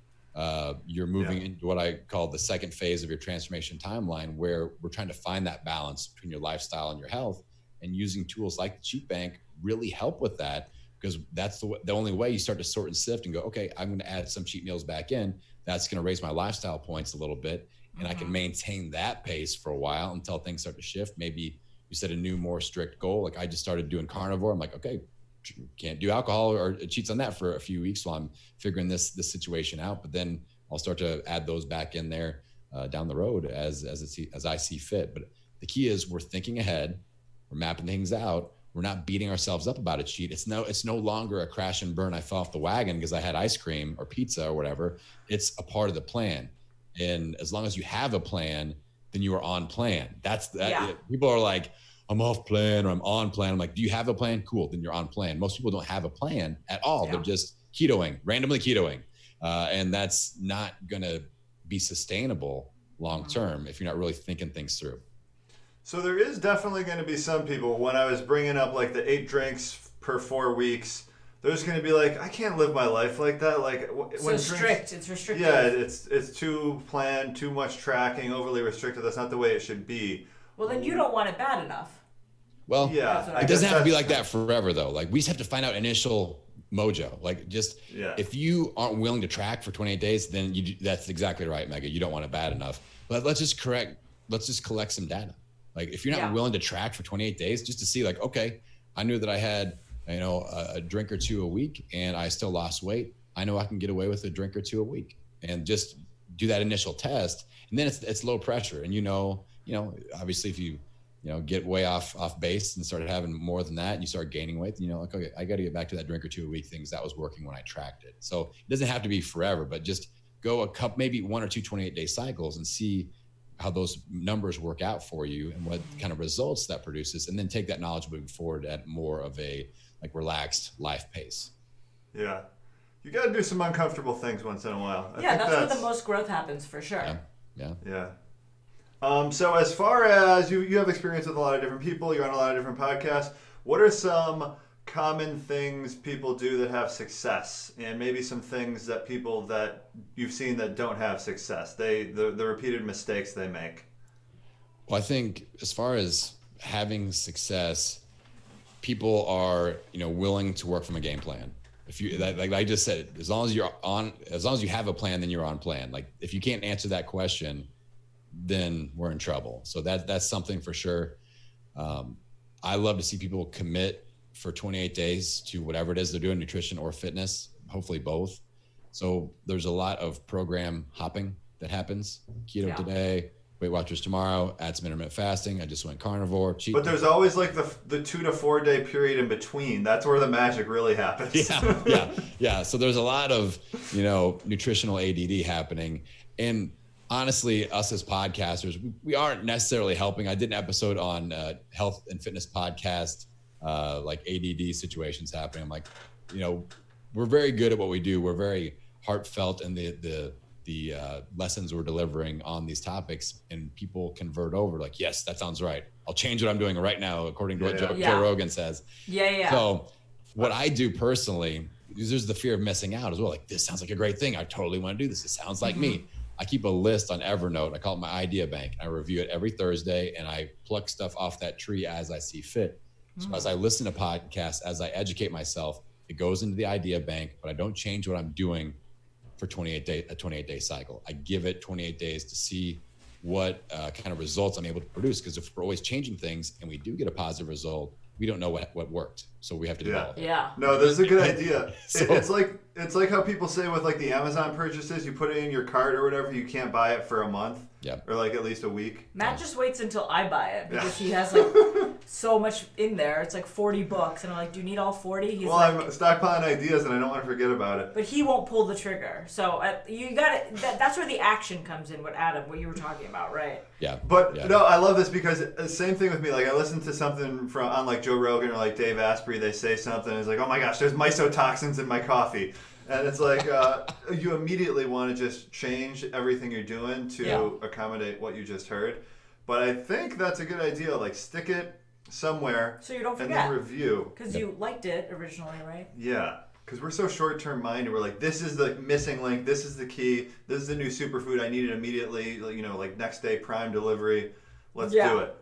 You're moving into what I call the second phase of your transformation timeline, where we're trying to find that balance between your lifestyle and your health, and using tools like the cheat bank really help with that, because that's the only way you start to sort and sift and go, okay, I'm going to add some cheat meals back in. That's going to raise my lifestyle points a little bit, and I can maintain that pace for a while until things start to shift. Maybe you set a new, more strict goal. I just started doing carnivore. I'm okay, can't do alcohol or cheats on that for a few weeks while I'm figuring this situation out. But then I'll start to add those back in there down the road as I see fit. But the key is we're thinking ahead, we're mapping things out. We're not beating ourselves up about a cheat. It's no longer a crash and burn. I fell off the wagon because I had ice cream or pizza or whatever. It's a part of the plan. And as long as you have a plan, then you are on plan. People are like, I'm off plan or I'm on plan. I'm like, do you have a plan? Cool. Then you're on plan. Most people don't have a plan at all. Yeah. They're just randomly ketoing. And that's not going to be sustainable long-term if you're not really thinking things through. So there is definitely going to be some people, when I was bringing up the 8 drinks per 4 weeks, they're just going to be like, I can't live my life like that. Like when strict. It's restrictive. Yeah, it's too planned, too much tracking, overly restricted. That's not the way it should be. Well, then you don't want it bad enough. Well, yeah, it doesn't have to be like that forever though. Like we just have to find out initial mojo. Like just if you aren't willing to track for 28 days, then that's exactly right, Mega. You don't want it bad enough. But let's just collect some data. Like if you're not willing to track for 28 days, just to see like, okay, I knew that I had, a drink or two a week and I still lost weight. I know I can get away with a drink or two a week and just do that initial test. And then it's low pressure. And obviously if you get way off base and started having more than that and you start gaining weight, like, okay, I got to get back to that drink or two a week things that was working when I tracked it. So it doesn't have to be forever, but just go maybe 1 or 2 28-day cycles and see how those numbers work out for you and what kind of results that produces, and then take that knowledge moving forward at more of a relaxed life pace. Yeah. You got to do some uncomfortable things once in a while. That's where the most growth happens for sure. Yeah. So as far as you have experience with a lot of different people, you're on a lot of different podcasts. What are some common things people do that have success, and maybe some things that people that you've seen that don't have success, the repeated mistakes they make? Well, I think as far as having success, people are, willing to work from a game plan. If you, like I just said, as long as you have a plan, then you're on plan. Like if you can't answer that question, then we're in trouble. So that's something for sure. I love to see people commit for 28 days to whatever it is they're doing, nutrition or fitness, hopefully both. So there's a lot of program hopping that happens. Keto today, Weight Watchers tomorrow, add some intermittent fasting. I just went carnivore. But there's always like the 2 to 4 day period in between. That's where the magic really happens. Yeah. So there's a lot of, nutritional ADD happening. And honestly, us as podcasters, we aren't necessarily helping. I did an episode on health and fitness podcast, like ADD situations happening. I'm like, we're very good at what we do. We're very heartfelt in the lessons we're delivering on these topics, and people convert over like, yes, that sounds right. I'll change what I'm doing right now according to what Joe Rogan says. So what I do personally, because there's the fear of missing out as well. Like, this sounds like a great thing. I totally want to do this. It sounds like me. I keep a list on Evernote. I call it my idea bank. I review it every Thursday, and I pluck stuff off that tree as I see fit. So as I listen to podcasts, as I educate myself, it goes into the idea bank, but I don't change what I'm doing for a 28-day cycle. I give it 28 days to see what kind of results I'm able to produce. Because if we're always changing things and we do get a positive result, we don't know what worked. So we have to develop it. No, that's a good idea. It's like how people say with like the Amazon purchases, you put it in your cart or whatever, you can't buy it for a month. Or like at least a week. Matt just waits until I buy it because he has like so much in there. It's like 40 books, and I'm like, do you need all 40? He's I'm stockpiling ideas, and I don't want to forget about it. But he won't pull the trigger. So you got it. That's where the action comes in. What you were talking about, right? No, I love this because same thing with me. Like I listen to something on like Joe Rogan or like Dave Asprey. They say something, and it's like, oh my gosh, there's mycotoxins in my coffee. And it's like you immediately want to just change everything you're doing to accommodate what you just heard. But I think that's a good idea. Like stick it somewhere so you don't forget. And then review. Because you liked it originally, right? Yeah. Because we're so short-term minded. We're like, this is the missing link. This is the key. This is the new superfood. I need it immediately. Like next day prime delivery. Let's do it.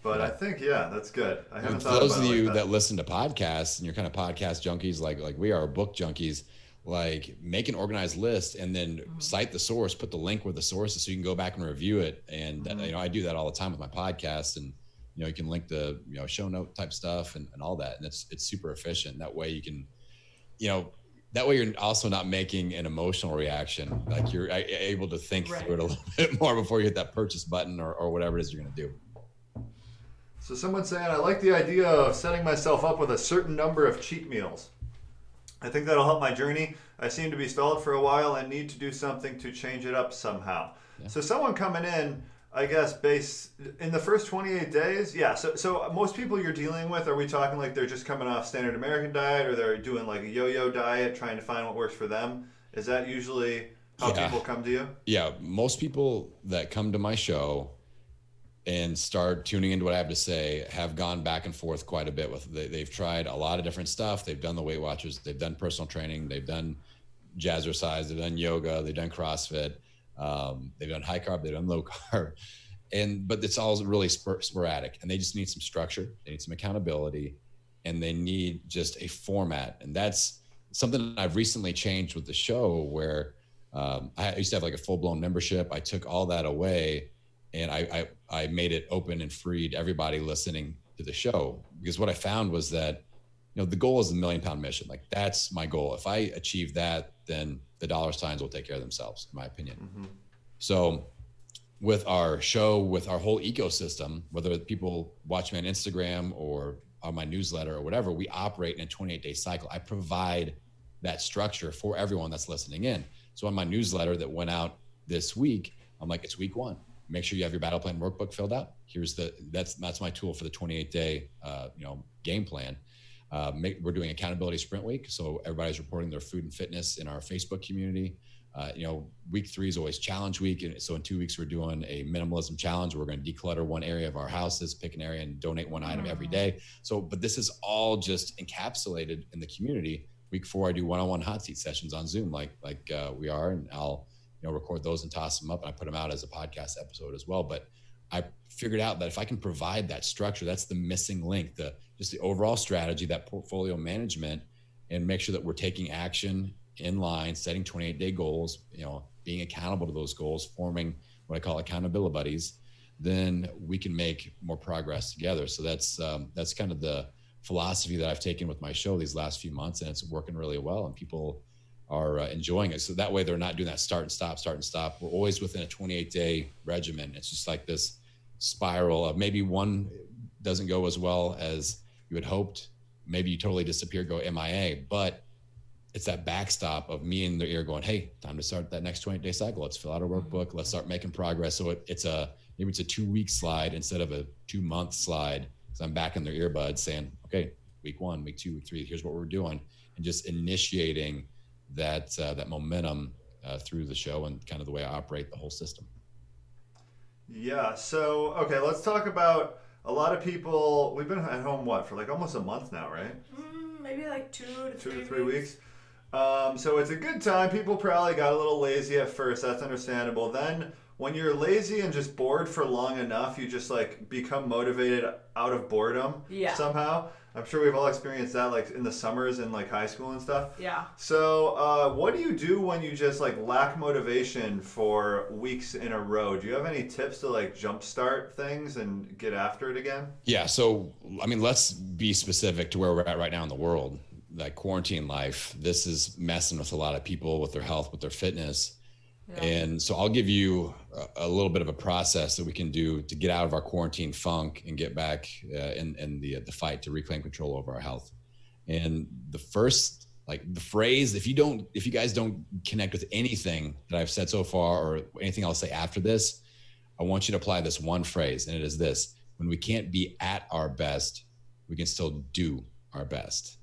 But I think, that's good. I haven't thought about it. For those of you that listen to podcasts and you're kind of podcast junkies like we are, book junkies, like make an organized list and then cite the source, put the link where the source is so you can go back and review it. And I do that all the time with my podcast, and you can link the show note type stuff and all that, and it's super efficient. That way you can that way you're also not making an emotional reaction. Like you're able to think through it a little bit more before you hit that purchase button or whatever it is you're going to do. So someone's saying, I like the idea of setting myself up with a certain number of cheat meals. I think that'll help my journey. I seem to be stalled for a while and need to do something to change it up somehow. So someone coming in, I guess, in the first 28 days, so most people you're dealing with, are we talking like they're just coming off standard American diet, or they're doing like a yo-yo diet, trying to find what works for them? Is that usually how people come to you? Yeah, most people that come to my show and start tuning into what I have to say have gone back and forth quite a bit with. They've tried a lot of different stuff. They've done the Weight Watchers, they've done personal training, they've done jazzercise, they've done yoga, they've done CrossFit, they've done high carb, they've done low carb, but it's all really sporadic, and they just need some structure, they need some accountability, and they need just a format. And that's something I've recently changed with the show, where I used to have like a full-blown membership. I took all that away, and I made it open and free to everybody listening to the show, because what I found was that, the goal is the $1 million mission. Like, that's my goal. If I achieve that, then the dollar signs will take care of themselves, in my opinion. Mm-hmm. So with our show, with our whole ecosystem, whether people watch me on Instagram or on my newsletter or whatever, we operate in a 28-day cycle. I provide that structure for everyone that's listening in. So on my newsletter that went out this week, I'm like, it's week 1. Make sure you have your battle plan workbook filled out. That's my tool for the 28-day game plan. We're doing accountability sprint week, so everybody's reporting their food and fitness in our Facebook community. Week 3 is always challenge week, and so in 2 weeks we're doing a minimalism challenge. We're going to declutter one area of our houses, pick an area, and donate one item every day. So, but this is all just encapsulated in the community. Week 4, I do one-on-one hot seat sessions on Zoom, like we are, and I'll record those and toss them up, and I put them out as a podcast episode as well. But I figured out that if I can provide that structure, that's the missing link, just the overall strategy, that portfolio management, and make sure that we're taking action in line, setting 28-day goals, being accountable to those goals, forming what I call accountability buddies, then we can make more progress together. So that's kind of the philosophy that I've taken with my show these last few months, and it's working really well, and people are enjoying it. So that way they're not doing that start and stop. We're always within a 28-day regimen. It's just like this spiral of maybe one doesn't go as well as you had hoped. Maybe you totally disappear, go MIA, but it's that backstop of me in their ear going, hey, time to start that next 28-day cycle. Let's fill out a workbook. Let's start making progress. So maybe it's a 2-week slide instead of a 2-month slide. So I'm back in their earbuds saying, okay, week 1, week 2, week 3, here's what we're doing. And just initiating that momentum through the show and kind of the way I operate the whole system. Yeah. So, okay, let's talk about a lot of people. We've been at home, for like almost a month now, right? Maybe like 2 to 3 weeks. So it's a good time. People probably got a little lazy at first. That's understandable. Then when you're lazy and just bored for long enough, you just like become motivated out of boredom somehow. I'm sure we've all experienced that, like in the summers in like high school and stuff. Yeah. So what do you do when you just like lack motivation for weeks in a row? Do you have any tips to like jumpstart things and get after it again? Yeah. So, I mean, let's be specific to where we're at right now in the world. Like quarantine life, this is messing with a lot of people, with their health, with their fitness. Yeah. And so I'll give you a little bit of a process that we can do to get out of our quarantine funk and get back in the fight to reclaim control over our health. And the first, like the phrase, if you guys don't connect with anything that I've said so far or anything I'll say after this, I want you to apply this one phrase, and it is this: when we can't be at our best, we can still do our best.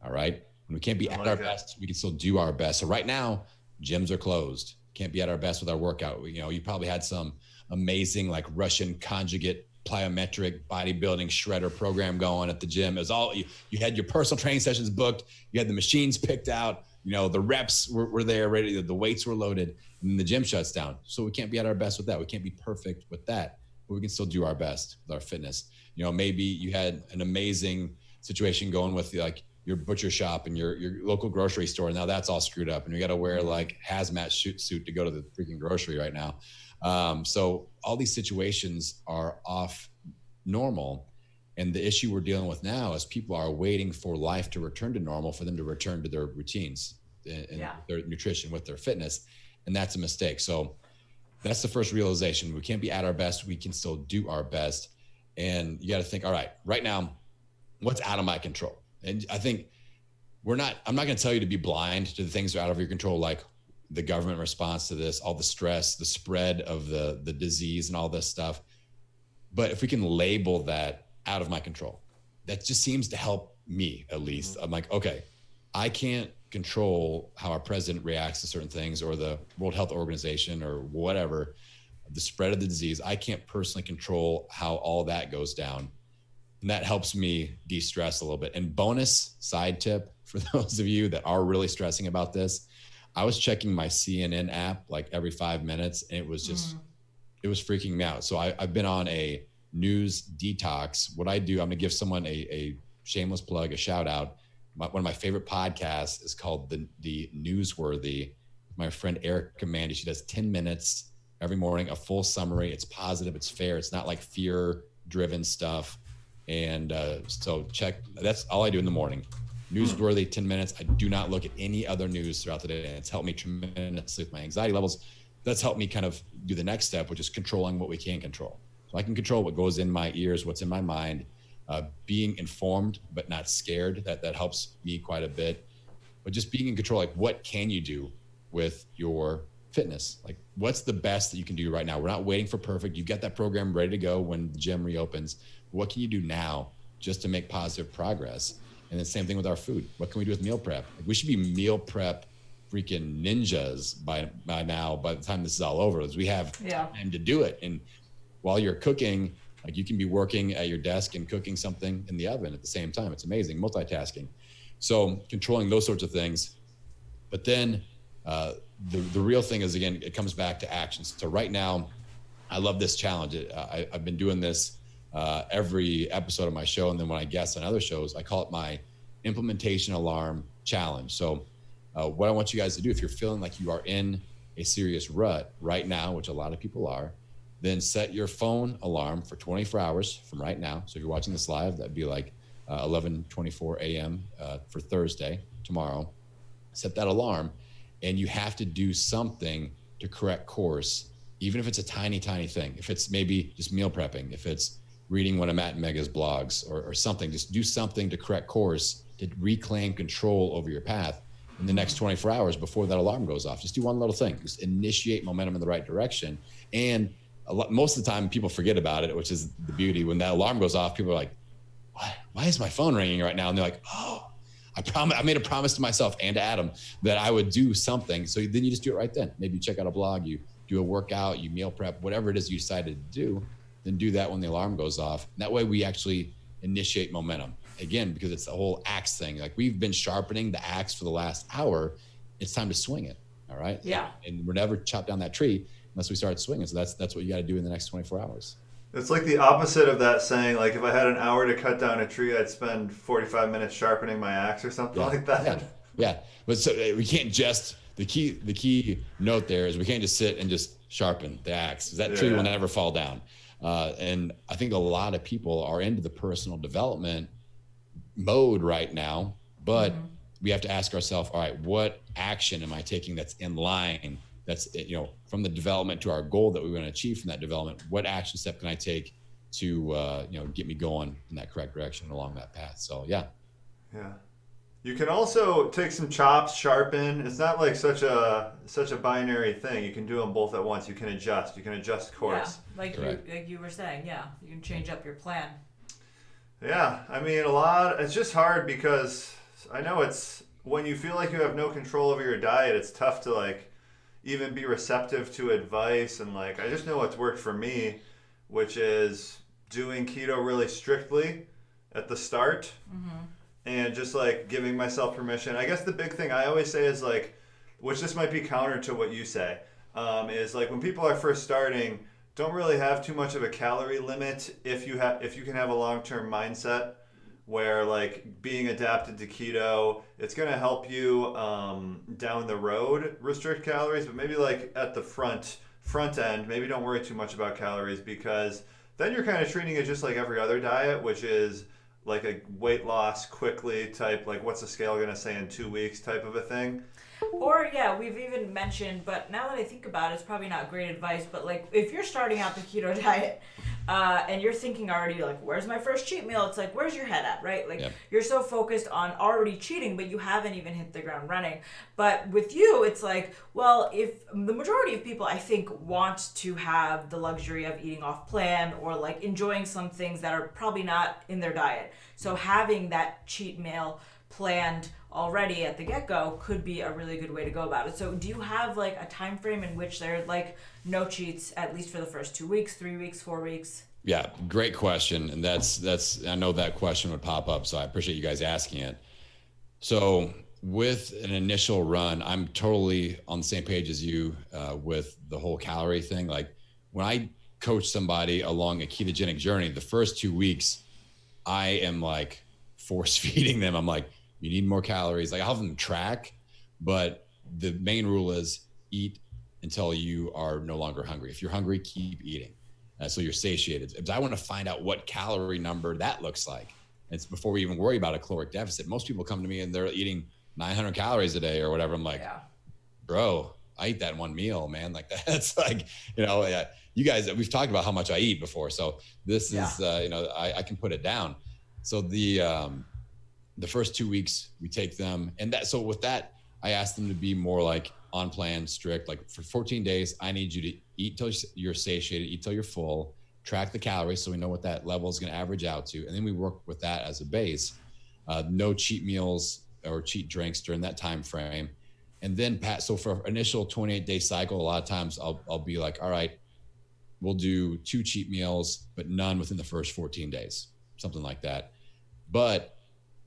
All right. When we can't be at our best, we can still do our best. So right now, gyms are closed. Can't be at our best with our workout. You probably had some amazing like Russian conjugate plyometric bodybuilding shredder program going at the gym. It was all you had your personal training sessions booked. You had the machines picked out. The reps were there ready. The weights were loaded, and then the gym shuts down. So we can't be at our best with that. We can't be perfect with that, but we can still do our best with our fitness. Maybe you had an amazing situation going with like your butcher shop and your local grocery store. Now that's all screwed up, and you got to wear like hazmat suit to go to the freaking grocery right now. So all these situations are off normal. And the issue we're dealing with now is people are waiting for life to return to normal for them to return to their routines and their nutrition with their fitness. And that's a mistake. So that's the first realization. We can't be at our best. We can still do our best. And you got to think, all right now, what's out of my control? And I think I'm not going to tell you to be blind to the things that are out of your control, like the government response to this, all the stress, the spread of the disease and all this stuff. But if we can label that out of my control, that just seems to help me, at least. I'm like, okay, I can't control how our president reacts to certain things or the World Health Organization or whatever, the spread of the disease. I can't personally control how all that goes down. And that helps me de-stress a little bit. And bonus side tip for those of you that are really stressing about this, I was checking my CNN app like every 5 minutes, and it was just, it was freaking me out. So I've been on a news detox. What I do, I'm gonna give someone a shameless plug, a shout out. One of my favorite podcasts is called the Newsworthy. My friend Erica Mandy, she does 10 minutes every morning, a full summary. It's positive, it's fair. It's not like fear driven stuff. And so that's all I do in the morning. Newsworthy, 10 minutes. I do not look at any other news throughout the day. And it's helped me tremendously with my anxiety levels. That's helped me kind of do the next step, which is controlling what we can control. So I can control what goes in my ears, what's in my mind, being informed, but not scared. That helps me quite a bit. But just being in control, like what can you do with your fitness? Like what's the best that you can do right now? We're not waiting for perfect. You've got that program ready to go when the gym reopens. What can you do now just to make positive progress? And the same thing with our food. What can we do with meal prep? Like we should be meal prep freaking ninjas by now, by the time this is all over, as we have time to do it. And while you're cooking, like you can be working at your desk and cooking something in the oven at the same time. It's amazing, multitasking. So controlling those sorts of things. But then the real thing is, again, it comes back to actions. So right now, I love this challenge. I've been doing this every episode of my show. And then when I guest on other shows, I call it my implementation alarm challenge. So what I want you guys to do, if you're feeling like you are in a serious rut right now, which a lot of people are, then set your phone alarm for 24 hours from right now. So if you're watching this live, that'd be like 11:24 a.m. For Thursday, tomorrow. Set that alarm, and you have to do something to correct course, even if it's a tiny, tiny thing. If it's maybe just meal prepping, if it's reading one of Matt and Mega's blogs or something, just do something to correct course, to reclaim control over your path in the next 24 hours before that alarm goes off. Just do one little thing, just initiate momentum in the right direction. And most of the time people forget about it, which is the beauty. When that alarm goes off, people are like, why is my phone ringing right now? And they're like, oh, I made a promise to myself and to Adam that I would do something. So then you just do it right then. Maybe you check out a blog, you do a workout, you meal prep, whatever it is you decided to do, then do that when the alarm goes off. And that way we actually initiate momentum. Again, because it's the whole axe thing. Like we've been sharpening the axe for the last hour. It's time to swing it. All right. Yeah. And we're never chop down that tree unless we start swinging. So that's what you got to do in the next 24 hours. It's like the opposite of that saying, like if I had an hour to cut down a tree, I'd spend 45 minutes sharpening my axe or something like that. Yeah. But so we can't just, the key note there is we can't just sit and just sharpen the axe. That tree will never fall down. And I think a lot of people are into the personal development mode right now, but we have to ask ourselves, all right, what action am I taking that's in line, that's, from the development to our goal that we want to achieve from that development? What action step can I take to, get me going in that correct direction along that path? So, yeah. You can also take some chops, sharpen. It's not like such a binary thing. You can do them both at once. You can adjust. You can adjust course. Yeah, like you were saying. Yeah, you can change up your plan. Yeah, I mean, it's just hard because I know it's when you feel like you have no control over your diet, it's tough to like even be receptive to advice. And like, I just know what's worked for me, which is doing keto really strictly at the start. And just like giving myself permission. I guess the big thing I always say is like, which this might be counter to what you say, is like when people are first starting, don't really have too much of a calorie limit if you can have a long-term mindset where like being adapted to keto, it's gonna help you down the road restrict calories, but maybe like at the front end, maybe don't worry too much about calories, because then you're kind of treating it just like every other diet, which is like a weight loss quickly type, like what's the scale going to say in 2 weeks type of a thing. Or we've even mentioned, but now that I think about it, it's probably not great advice, but like if you're starting out the keto diet and you're thinking already like, where's my first cheat meal? It's like, where's your head at, right? Like you're so focused on already cheating, but you haven't even hit the ground running. But with you, it's like, well, if the majority of people I think want to have the luxury of eating off plan or like enjoying some things that are probably not in their diet. So having that cheat meal planned already at the get-go could be a really good way to go about it. So do you have like a time frame in which there are like no cheats, at least for the first 2 weeks, 3 weeks, 4 weeks? Yeah, great question. And that's I know that question would pop up, so I appreciate you guys asking it. So with an initial run, I'm totally on the same page as you with the whole calorie thing. Like when I coach somebody along a ketogenic journey, the first 2 weeks, I am like force feeding them. I'm like, you need more calories. Like I'll have them track, but the main rule is eat until you are no longer hungry. If you're hungry, keep eating. So you're satiated. Because I want to find out what calorie number that looks like. It's before we even worry about a caloric deficit. Most people come to me and they're eating 900 calories a day or whatever. I'm like, bro, I eat that in one meal, man. Like that's like, you guys, we've talked about how much I eat before. So this is, I can put it down. So the first 2 weeks we take them so with that, I asked them to be more like on plan, strict, like for 14 days, I need you to eat till you're satiated, eat till you're full, track the calories so we know what that level is going to average out to. And then we work with that as a base. No cheat meals or cheat drinks during that time frame. And then so for initial 28-day cycle, a lot of times I'll be like, all right, we'll do 2 cheat meals, but none within the first 14 days, something like that. But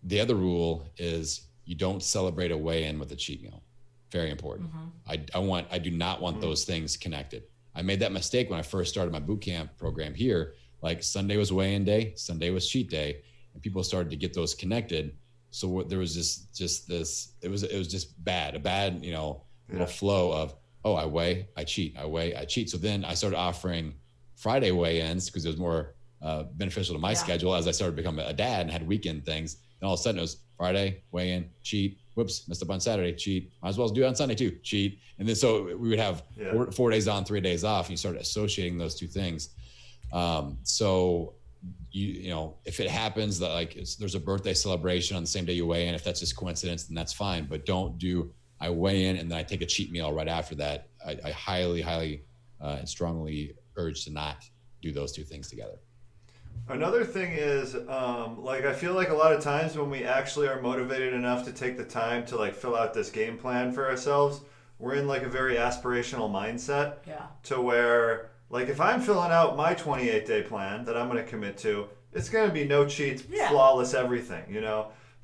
the other rule is you don't celebrate a weigh-in with a cheat meal. Very important. I do not want those things connected. I made that mistake when I first started my boot camp program here. Like Sunday was weigh-in day, Sunday was cheat day, and people started to get those connected. So there was just this. It was just bad, a bad little flow of I weigh, I cheat, I weigh, I cheat. So then I started offering Friday weigh-ins because it was more beneficial to my schedule as I started becoming a dad and had weekend things. And all of a sudden it was Friday, weigh in, cheat, whoops, messed up on Saturday, cheat. Might as well do it on Sunday too, cheat. And then so we would have 4 days on, 3 days off, and you start associating those two things. So if it happens that like there's a birthday celebration on the same day you weigh in, if that's just coincidence, then that's fine. But don't do I weigh in and then I take a cheat meal right after that. I highly and strongly urge to not do those two things together. Another thing is, I feel like a lot of times when we actually are motivated enough to take the time to like fill out this game plan for ourselves, we're in like a very aspirational mindset. To where like if I'm filling out my 28-day plan that I'm going to commit to, it's going to be no cheats, flawless everything,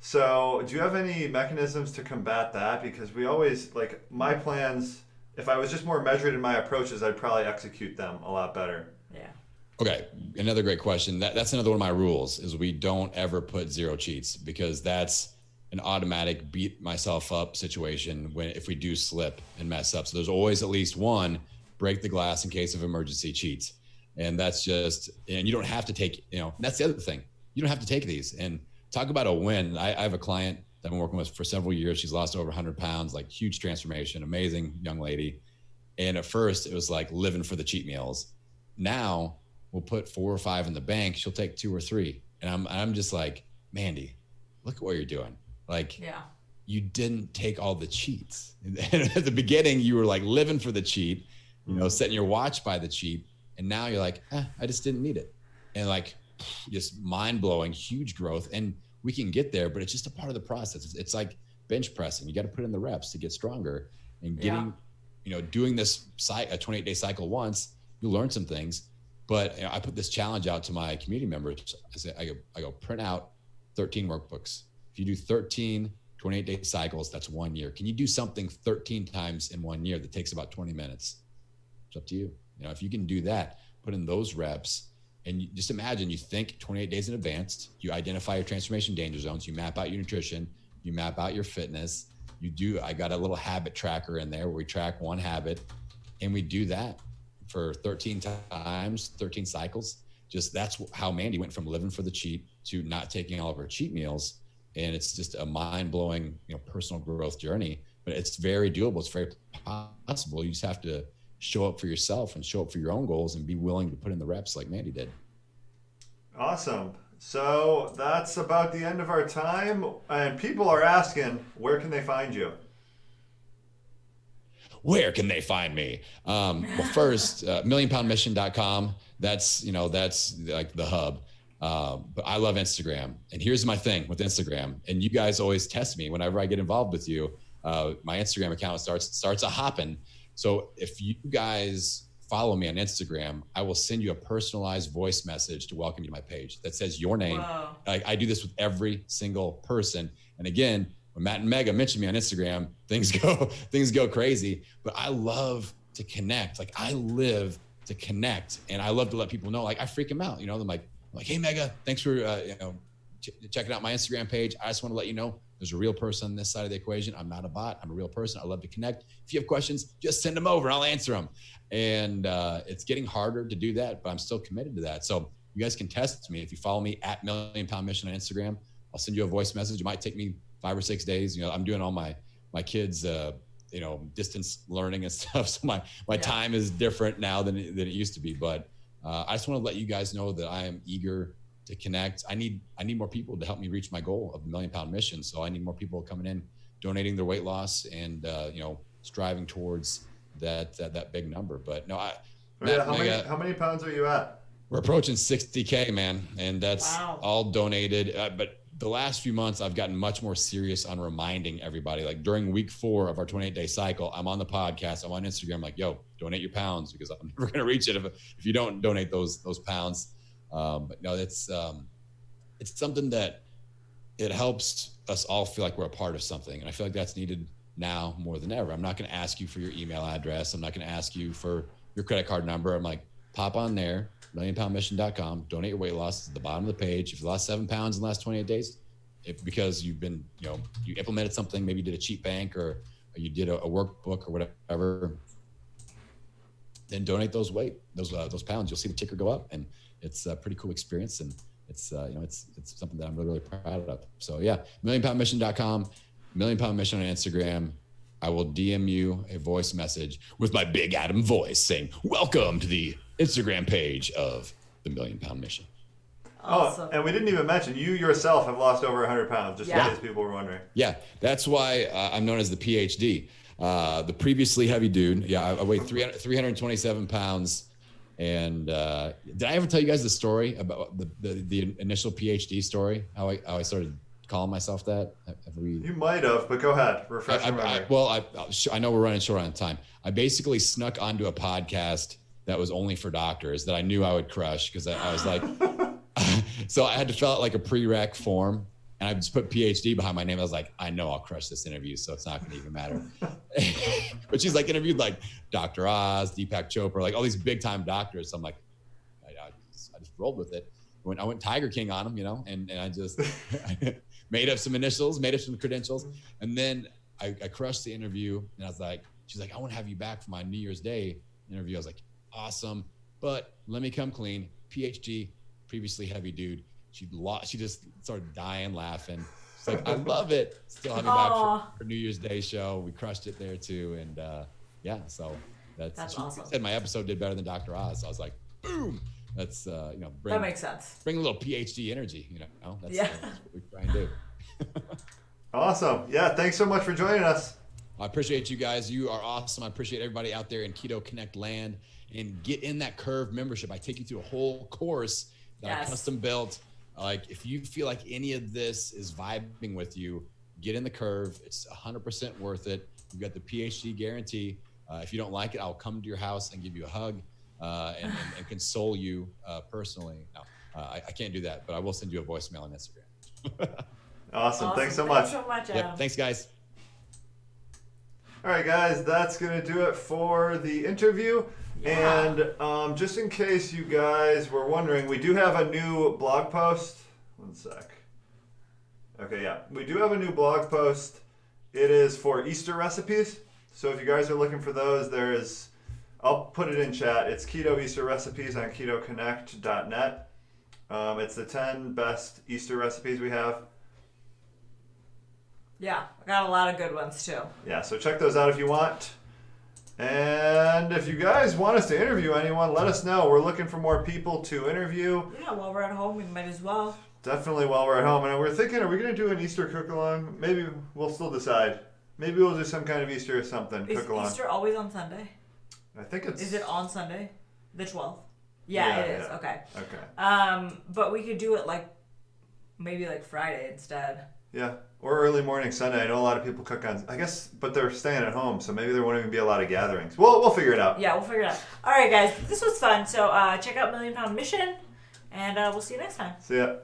So do you have any mechanisms to combat that? Because we always like my plans. If I was just more measured in my approaches, I'd probably execute them a lot better. Okay, another great question. That's another one of my rules is we don't ever put 0 cheats because that's an automatic beat myself up situation if we do slip and mess up. So there's always at least one break the glass in case of emergency cheats. And that's just, and you don't have to take, that's the other thing. You don't have to take these and talk about a win. I have a client that I've been working with for several years. She's lost over 100 pounds, like huge transformation, amazing young lady. And at first it was like living for the cheat meals. Now we'll put 4 or 5 in the bank. She'll take 2 or 3. And I'm just like, Mandy, look at what you're doing. Like, you didn't take all the cheats. And at the beginning, you were like living for the cheat, setting your watch by the cheat. And now you're like, I just didn't need it. And like, just mind blowing, huge growth. And we can get there, but it's just a part of the process. It's like bench pressing. You got to put in the reps to get stronger and getting, doing this a 28-day cycle once, you learn some things. But I put this challenge out to my community members. I go print out 13 workbooks. If you do 13 28-day cycles, that's 1 year. Can you do something 13 times in 1 year that takes about 20 minutes? It's up to you. If you can do that, put in those reps, and you just imagine you think 28 days in advance, you identify your transformation danger zones, you map out your nutrition, you map out your fitness. I got a little habit tracker in there where we track one habit, and we do that for 13 times, 13 cycles. That's how Mandy went from living for the cheat to not taking all of her cheat meals. And it's just a mind-blowing, personal growth journey, but it's very doable. It's very possible. You just have to show up for yourself and show up for your own goals and be willing to put in the reps like Mandy did. Awesome. So that's about the end of our time. And people are asking, where can they find you? Where can they find me? Well, first, millionpoundmission.com. That's like the hub. But I love Instagram. And here's my thing with Instagram. And you guys always test me whenever I get involved with you. My Instagram account starts a hopping. So if you guys follow me on Instagram, I will send you a personalized voice message to welcome you to my page that says your name. I do this with every single person. And again, when Matt and Mega mention me on Instagram, things go crazy. But I love to connect. Like I live to connect, and I love to let people know. Like I freak them out. You know, I'm like, hey Mega, thanks for checking out my Instagram page. I just want to let you know there's a real person on this side of the equation. I'm not a bot. I'm a real person. I love to connect. If you have questions, just send them over. I'll answer them. And it's getting harder to do that, but I'm still committed to that. So you guys can test me. If you follow me at Million Pound Mission on Instagram, I'll send you a voice message. It might take me 5 or 6 days. You know, I'm doing all my kids, distance learning and stuff. So my time is different now than it used to be. But I just want to let you guys know that I am eager to connect. I need more people to help me reach my goal of the Million Pound Mission. So I need more people coming in, donating their weight loss, and striving towards that big number. But no, how many pounds are you at? We're approaching 60K, man, and that's all donated. But the last few months, I've gotten much more serious on reminding everybody. Like during week 4 of our 28-day cycle, I'm on the podcast, I'm on Instagram, like, yo, donate your pounds, because I'm never gonna reach it if you don't donate those pounds. But no, it's something that it helps us all feel like we're a part of something. And I feel like that's needed now more than ever. I'm not going to ask you for your email address. I'm not going to ask you for your credit card number. I'm like, pop on there, millionpoundmission.com, donate your weight loss at the bottom of the page. If you lost 7 pounds in the last 28 days, because you've been, you implemented something, maybe you did a cheat bank or you did a workbook or whatever, then donate those pounds. You'll see the ticker go up, and it's a pretty cool experience. And it's something that I'm really, really proud of. So yeah, millionpoundmission.com, Million Pound Mission on Instagram. I will DM you a voice message with my big Adam voice saying, welcome to the Instagram page of the Million Pound Mission. Awesome. Oh, and we didn't even mention, you yourself have lost over 100 pounds, just in case people were wondering. Yeah, that's why I'm known as the PhD. The previously heavy dude. Yeah, I weighed 327 pounds. And did I ever tell you guys the story about the initial PhD story? How I started calling myself that? You might have, but go ahead. Refresh your memory. I know we're running short on time. I basically snuck onto a podcast that was only for doctors that I knew I would crush, because I was like, so I had to fill out like a prereq form, and I just put PhD behind my name. I was like, I know I'll crush this interview, so it's not going to even matter. But she's like interviewed like Dr. Oz, Deepak Chopra, like all these big time doctors. So I'm like, I just rolled with it. I went Tiger King on them, and I just made up some initials, made up some credentials. And then I crushed the interview, and I was like, she's like, I want to have you back for my New Year's Day interview. I was like, awesome. But let me come clean. PhD, previously heavy dude. She just started dying laughing. She's like, I love it. Still have me back for New Year's Day show. We crushed it there too. And so that's awesome. Said my episode did better than Dr. Oz. So I was like, boom. That's that makes sense. Bring a little PhD energy, that's what we try and do. Awesome. Yeah, thanks so much for joining us. I appreciate you guys. You are awesome. I appreciate everybody out there in Keto Connect land. And get in that Curve membership. I take you through a whole course that I custom built. Like if you feel like any of this is vibing with you, get in the Curve. It's 100% worth it. You've got the PhD guarantee. If you don't like it, I'll come to your house and give you a hug and console you personally. No, I can't do that, but I will send you a voicemail on Instagram. Awesome. Thanks so much. Thanks so much, Adam. Yep. Thanks, guys. All right, guys, that's going to do it for the interview. Yeah. And just in case you guys were wondering, we do have a new blog post. One sec. Okay, yeah. We do have a new blog post. It is for Easter recipes. So if you guys are looking for those, I'll put it in chat. It's Keto Easter recipes on ketoconnect.net. It's the 10 best Easter recipes we have. Yeah, I got a lot of good ones too. Yeah, so check those out if you want. And if you guys want us to interview anyone, let us know. We're looking for more people to interview. Yeah, while we're at home, we might as well. Definitely while we're at home. And we're thinking, are we going to do an Easter cook-along? Maybe we'll still decide. Maybe we'll do some kind of Easter or something. Is Easter always on Sunday? I think it's... Is it on Sunday? The 12th? Yeah, it is. Okay. But we could do it like maybe like Friday instead. Yeah. Or early morning Sunday. I know a lot of people cook on, I guess, but they're staying at home, so maybe there won't even be a lot of gatherings. We'll figure it out. Yeah, we'll figure it out. All right, guys. This was fun. So check out Million Pound Mission, and we'll see you next time. See ya.